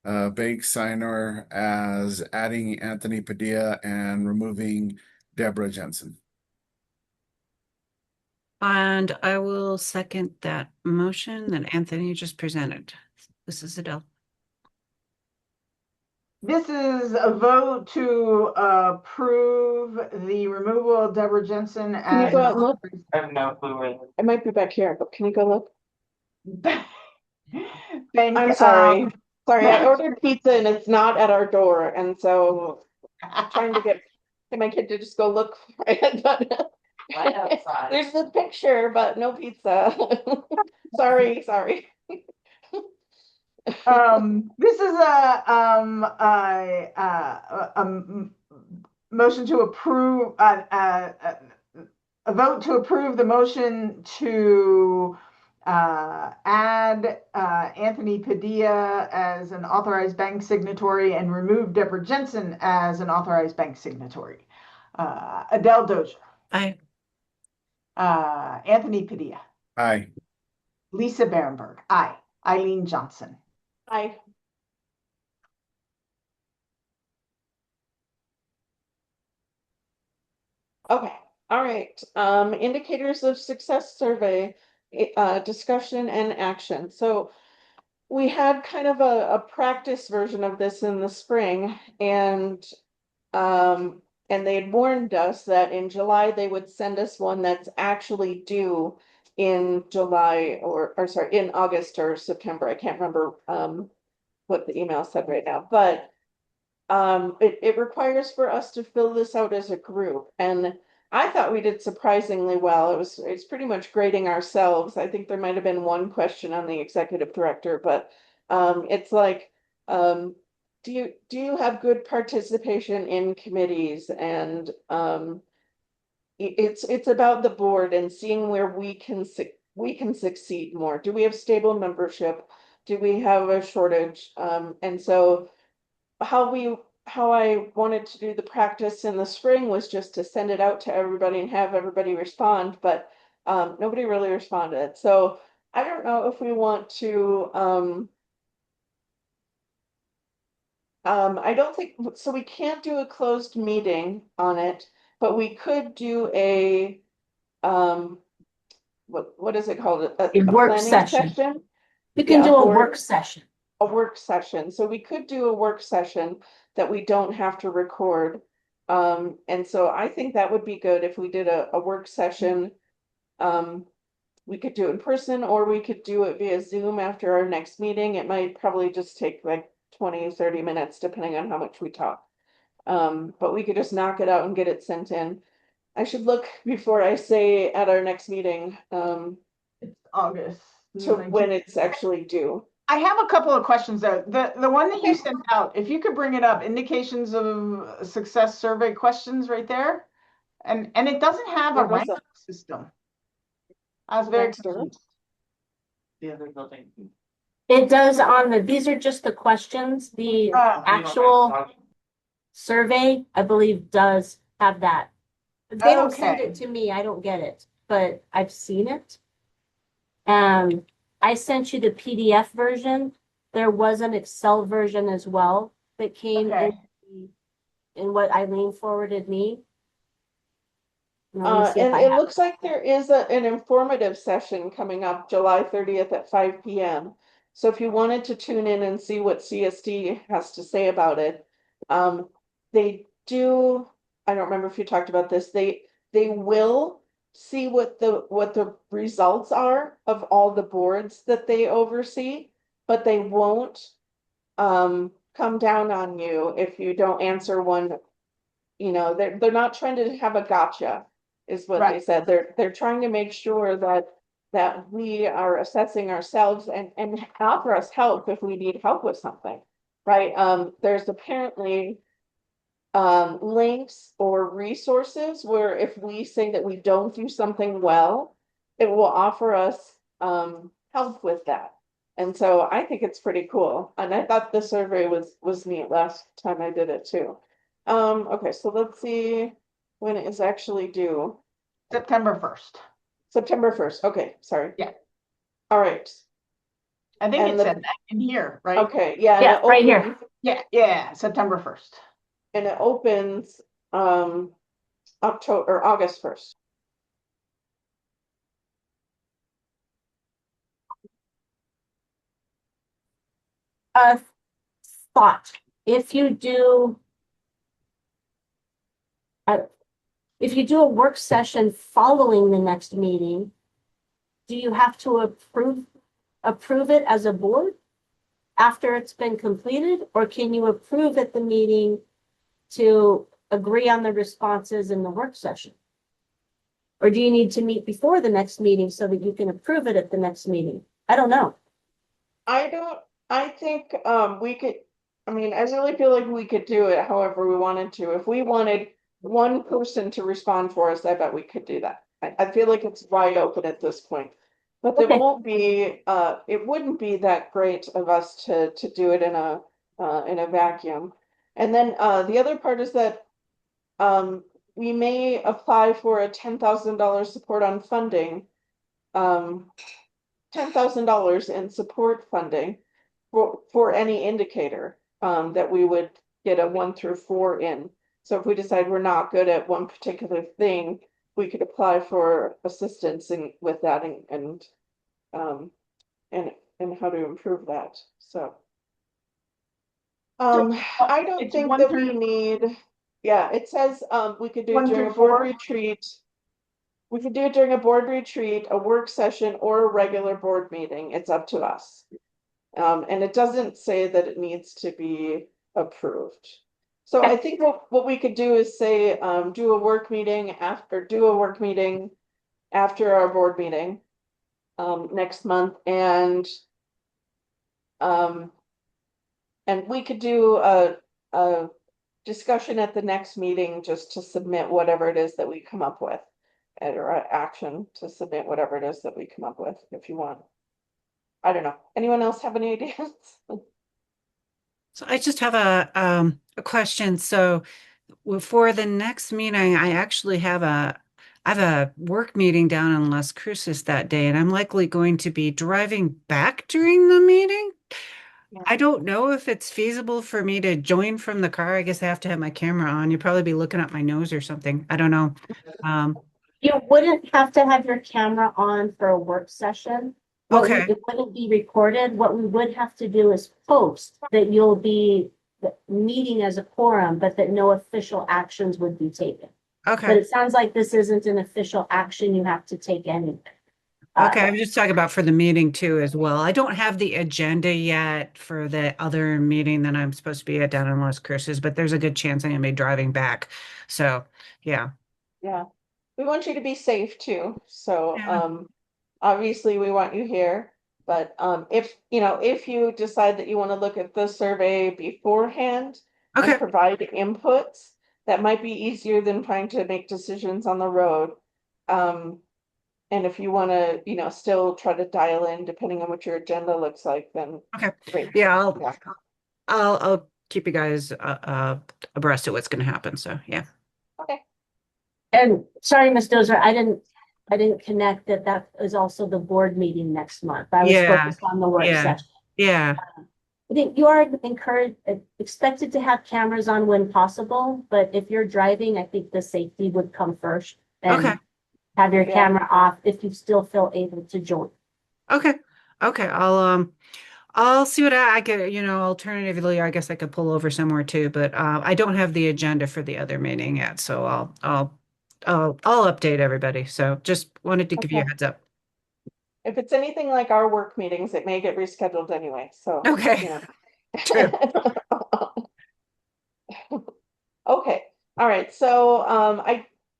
bank signer as adding Anthony Padilla and removing Deborah Jensen. And I will second that motion that Anthony just presented. This is Adele. This is a vote to approve the removal of Deborah Jensen Can you as go out and look? I have no clue where. It might be back here, but can you go look? bank. I'm sorry. Sorry, I ordered pizza and it's not at our door, and so I'm trying to get my kid to just go look for it, but Right outside. there's the picture, but no pizza. Sorry. This is motion to approve a vote to approve the motion to add Anthony Padilla as an authorized bank signatory and remove Deborah Jensen as an authorized bank signatory. Adele Dozier, Aye. Anthony Padilla, Aye. Lisa Berenberg, aye. Eileen Johnson. Hi. Okay, all right. Indicators of success survey, discussion and action. So we had kind of a practice version of this in the spring, and they had warned us that in July they would send us one that's actually due in July or sorry, in August or September. I can't remember what the email said right now, but it requires for us to fill this out as a group, and I thought we did surprisingly well. It's pretty much grading ourselves. I think there might have been one question on the executive director, but it's like do you have good participation in committees, and it's about the board and seeing where we can succeed more. Do we have stable membership? Do we have a shortage? And so how I wanted to do the practice in the spring was just to send it out to everybody and have everybody respond, but nobody really responded. So I don't know if we want to I don't think so. We can't do a closed meeting on it, but we could do a what is it called? A work planning session. You Yeah, can do a board- work session. A work session. So we could do a work session that we don't have to record. And so I think that would be good if we did a work session. We could do it in person or we could do it via Zoom after our next meeting. It might probably just take like 20-30 minutes, depending on how much we talk. But we could just knock it out and get it sent in. I should look before I say at our next meeting, August. to when it's actually due. I have a couple of questions though. The one that you Okay. sent out, if you could bring it up, indications of success survey questions right there. And it doesn't have a Where was ranking it? system. I was very Next door? confused. The other building. It does on these are just the questions. The actual survey, I believe, does have that. They don't send Okay. it to me. I don't get it, but I've seen it. I sent you the PDF version. There was an Excel version as well that came Okay. in what Eileen forwarded me. Now, let me see if And I it have. looks like there is an informative session coming up July 30th at 5 p.m. So if you wanted to tune in and see what CSD has to say about it, they do, I don't remember if you talked about this, they will see what the results are of all the boards that they oversee, but they won't come down on you if you don't answer one. They're not trying to have a gotcha, is what they Right. said. They're trying to make sure that we are assessing ourselves and offer us help if we need help with something, right? There's apparently links or resources where if we say that we don't do something well, it will offer us help with that. And so I think it's pretty cool. And I thought the survey was neat last time I did it too. Okay, so let's see when it is actually due. September 1st. September 1st. Okay, sorry. Yeah. All right. I think And it said that in here, right? Okay, yeah, and Yeah, it right here. opens Yeah, September 1st. and it opens October or August 1st. A thought. If you do uh, if you do a work session following the next meeting, do you have to approve it as a board after it's been completed, or can you approve at the meeting to agree on the responses in the work session? Or do you need to meet before the next meeting so that you can approve it at the next meeting? I don't know. I think we could, I mean, I really feel like we could do it however we wanted to. If we wanted one person to respond for us, I bet we could do that. I feel like it's wide open at this point. But Okay. it wouldn't be that great of us to do it in a vacuum. And then the other part is that we may apply for a $10,000 support on funding. $10,000 in support funding for any indicator that we would get a 1 through 4 in. So if we decide we're not good at one particular thing, we could apply for assistance with that um and how to improve that. So I don't It's think 1 that we through need, yeah, it says we could do it 1 during through a board 4. retreat. We could do it during a board retreat, a work session, or a regular board meeting. It's up to us. And it doesn't say that it needs to be approved. So I think what we could do is say, do a work meeting after our board meeting next month, um, and we could do a discussion at the next meeting just to submit whatever it is that we come up with, or action to submit whatever it is that we come up with, if you want. I don't know. Anyone else have any ideas? So I just have a question. So for the next meeting, I have a work meeting down in Las Cruces that day, and I'm likely going to be driving back during the meeting. Yeah. I don't know if it's feasible for me to join from the car. I guess I have to have my camera on. You'd probably be looking at my nose or something. I don't know. You wouldn't have to have your camera on for a work session. Okay. It wouldn't be recorded. What we would have to do is post that you'll be meeting as a quorum, but that no official actions would be taken. But Okay. it sounds like this isn't an official action you have to take anyway. Okay, I'm just talking about for the meeting too as well. I don't have the agenda yet for the other meeting that I'm supposed to be at down in Las Cruces, but there's a good chance I'm gonna be driving back. So, yeah. Yeah, we want you to be safe too. So, Yeah. obviously we want you here. But if you decide that you want to look at the survey beforehand and Okay. provide inputs, that might be easier than trying to make decisions on the road. And if you want to, still try to dial in depending on what your agenda looks like, then Okay. great. Yeah, Yeah. I'll keep you guys abreast of what's going to happen. So yeah. Okay. And sorry, Ms. Dozer, I didn't connect that is also the board meeting next month. I was Yeah. focused on the work Yeah. session. Yeah. I think you are expected to have cameras on when possible, but if you're driving, I think the safety would come first. Okay. And have your Yeah. camera off if you still feel able to join. Okay. Okay. I'll see what I could, alternatively, I guess I could pull over somewhere too, but I don't have the agenda for the other meeting yet, so I'll update everybody. So just wanted to give you a Okay. heads up. If it's anything like our work meetings, it may get rescheduled anyway. So, Okay. True. Okay. All right. So,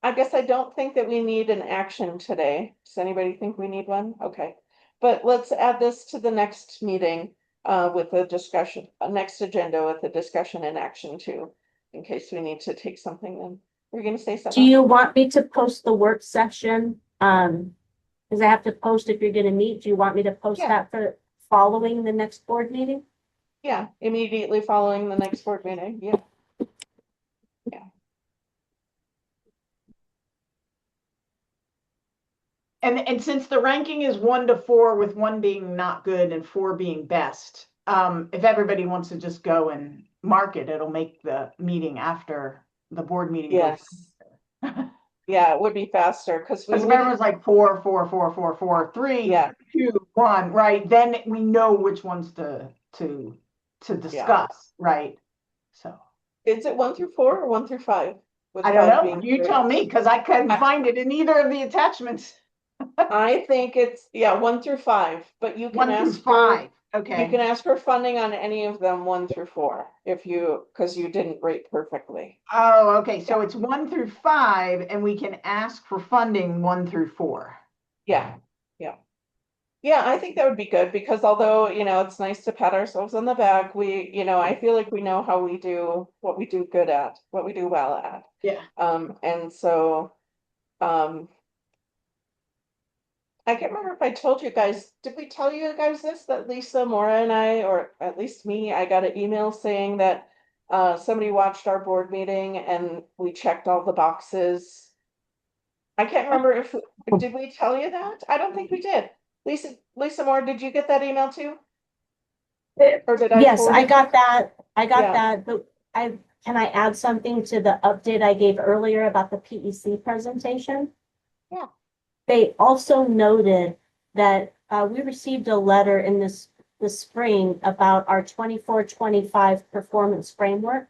I guess I don't think that we need an action today. Does anybody think we need one? Okay. But let's add this to the next meeting, with a discussion, next agenda with a discussion and action too, in case we need to take something then. We're gonna say Do something? you want me to post the work session? Because I have to post if you're gonna meet. Do you want me to post Yeah. that for following the next board meeting? Yeah, immediately following the next board meeting. Yeah. And since the ranking is 1 to 4, with 1 being not good and 4 being best, if everybody wants to just go and mark it, it'll make the meeting after the board meeting. Yes. Yeah, it would be faster because we Because if wouldn't. everyone's like 4, 4, 4, 4, 4, 3, Yeah. 2, 1, right? Then we know which ones to discuss, right? So Is it 1 through 4 or 1 through 5? With I don't 5 know. being You great. tell me, because I couldn't I- find it in either of the attachments. I think it's 1 through 5, but you can 1 through ask 5. you Okay. can ask for funding on any of them 1 through 4 because you didn't rate perfectly. Oh, okay. So it's 1 through 5, and we can ask for funding 1 through 4. Yeah, yeah. Yeah, I think that would be good because although, it's nice to pat ourselves on the back, I feel like we know how we do what we do good at, what we do well at. Yeah. And so, I can't remember if I told you guys, did we tell you guys this, that Lisa, Maura, and I, or at least me, I got an email saying that somebody watched our board meeting and we checked all the boxes. I can't remember did we tell you that? I don't think we did. Lisa Moore, did you get that email too? Or did I Yes, forward I it? got that. I got Yeah. that, but can I add something to the update I gave earlier about the PEC presentation? Yeah. They also noted that we received a letter in the spring about our 24-25 performance framework.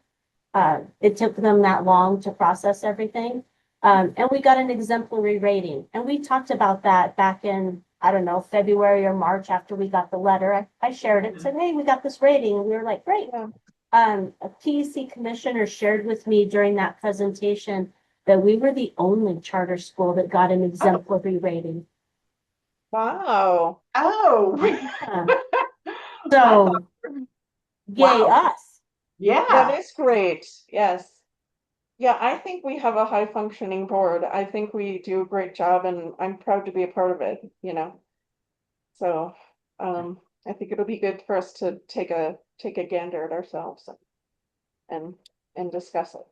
It took them that long to process everything. And we got an exemplary rating. And we talked about that back in, I don't know, February or March after we got the letter. I shared it, said, hey, we got this rating. And we were like, great. Yeah. A PEC commissioner shared with me during that presentation that we were the only charter school that got an exemplary rating. Wow. Oh. Yeah. So, yay Wow. us. Yeah. That is great. Yes. Yeah, I think we have a high functioning board. I think we do a great job and I'm proud to be a part of it. So, I think it'll be good for us to take a gander at ourselves and discuss it.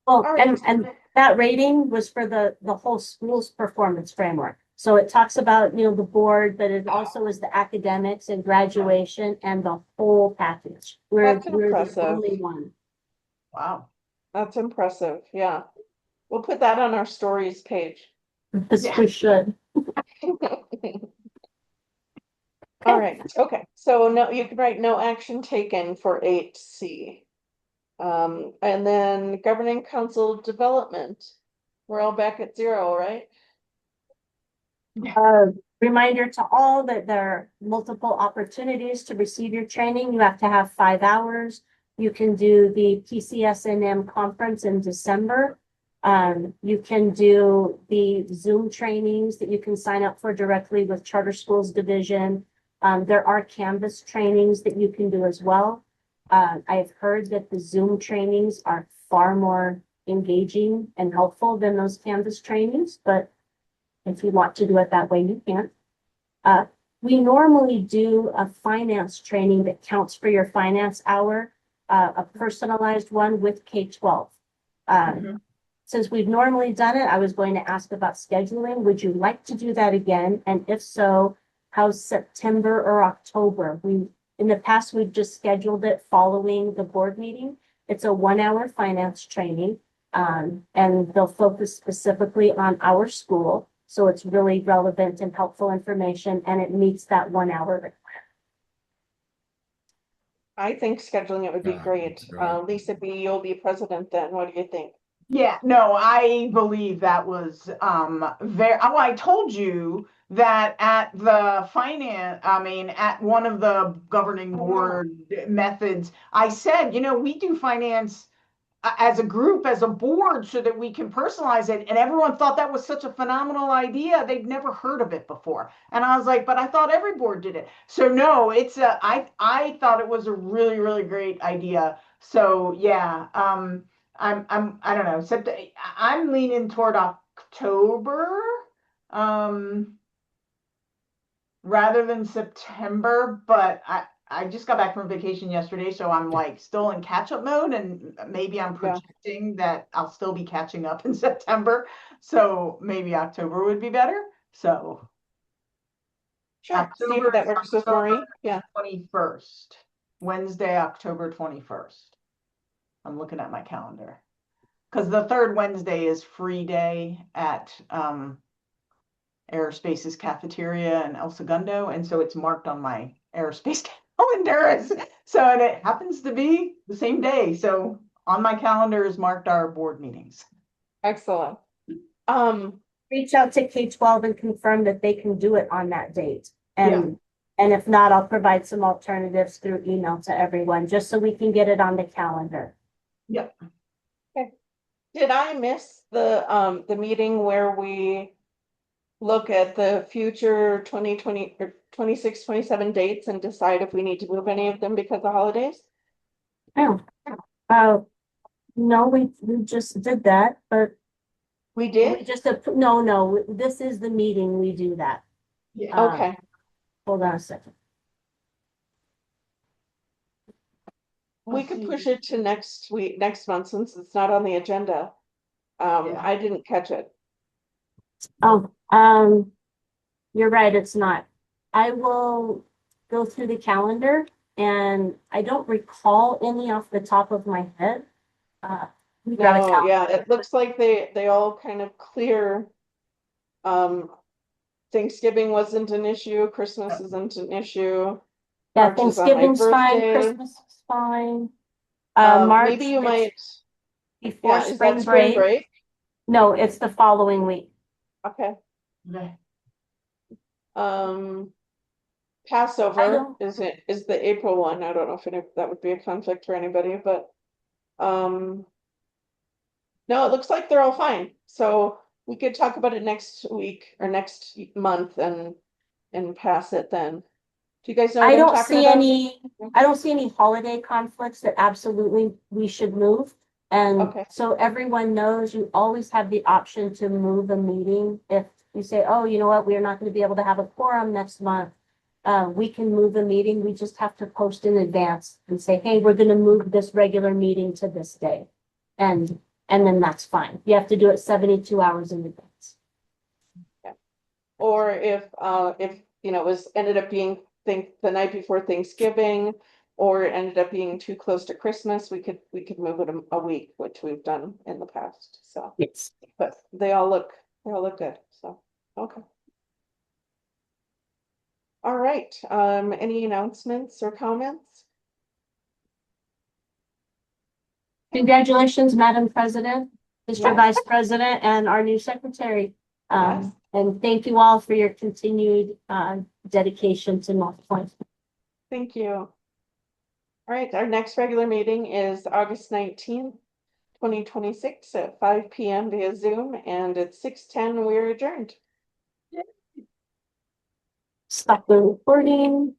Well, All right. and that rating was for the whole school's performance framework. So it talks about, the board, but it also is the academics and graduation and the whole package. We're the impressive. only one. Wow. That's impressive. Yeah. We'll put that on our stories page. Yes, Yeah. we should. All right. Okay. So no, you can write no action taken for 8C. And then governing council development. We're all back at 0, right? Reminder to all that there are multiple opportunities to receive your training. You have to have 5 hours. You can do the PCSNM conference in December. You can do the Zoom trainings that you can sign up for directly with Charter Schools Division. There are Canvas trainings that you can do as well. I've heard that the Zoom trainings are far more engaging and helpful than those Canvas trainings, but if you want to do it that way, you can. We normally do a finance training that counts for your finance hour, a personalized one with K-12. Since we've normally done it, I was going to ask about scheduling. Would you like to do that again? And if so, how's September or October? In the past, we've just scheduled it following the board meeting. It's a 1-hour finance training, and they'll focus specifically on our school. So it's really relevant and helpful information, and it meets that 1-hour requirement. I think scheduling it would be Yeah, great. that's right. Lisa B, you'll be president then. What do you think? Yeah, no, I believe that was very, oh, I told you that at the at one of the governing board methods, I said, we do finance as a group, as a board, so that we can personalize it. And everyone thought that was such a phenomenal idea. They'd never heard of it before. And I was like, but I thought every board did it. So no, I thought it was a really, really great idea. So yeah, I don't know, I'm leaning toward October, rather than September, but I just got back from vacation yesterday, so I'm like still in catch-up mode, and maybe I'm Yeah. projecting that I'll still be catching up in September. So maybe October would be better. So Sure, see October if that works with Marie. Yeah. 21st, Wednesday, October 21st. I'm looking at my calendar. Because the third Wednesday is free day at Aerospace's cafeteria in El Segundo, and so it's marked on my aerospace calendar. And it happens to be the same day. So on my calendar is marked our board meetings. Excellent. Reach out to K-12 and confirm that they can do it on that date. And if not, I'll provide some alternatives through email to everyone, just so we can get it on the calendar. Yep. Okay. Did I miss the meeting where we look at the future 2020 or 26, 27 dates and decide if we need to move any of them because of holidays? Oh, no, we just did that, but We did? no, this is the meeting we do that. Yeah. Okay. Hold on a second. We could push it to next month, since it's not on the agenda. Yeah. I didn't catch it. Oh, you're right, it's not. I will go through the calendar, and I don't recall any off the top of my head. We got a No, yeah, calendar. it looks like they all kind of clear. Thanksgiving wasn't an issue, Christmas isn't an issue. Yeah, March is on my Thanksgiving's fine, birthday. Christmas is fine. March, Maybe you it's might, before yeah, is spring that spring break. break? No, it's the following week. Okay. Okay. Passover is the April one. I don't know if that would be a conflict for anybody, but no, it looks like they're all fine. So we could talk about it next week or next month and pass it then. Do you guys know what I'm talking about? I don't see any holiday conflicts that absolutely we should move. And Okay. so everyone knows you always have the option to move a meeting. If you say, oh, you know what, we're not going to be able to have a quorum next month. We can move a meeting. We just have to post in advance and say, hey, we're going to move this regular meeting to this day. And then that's fine. You have to do it 72 hours in advance. Or if it was ended up being the night before Thanksgiving, or it ended up being too close to Christmas, we could move it a week, which we've done in the past. So, Yes. but they all look good. So, okay. All right. Any announcements or comments? Congratulations, Madam President, Mr. Yes. Vice President, and our new secretary. Yes. And thank you all for your continued dedication to Northpoint. Thank you. All right, our next regular meeting is August 19th, 2026 at 5 p.m. via Zoom, and it's 6:10. We're adjourned. Stop the recording.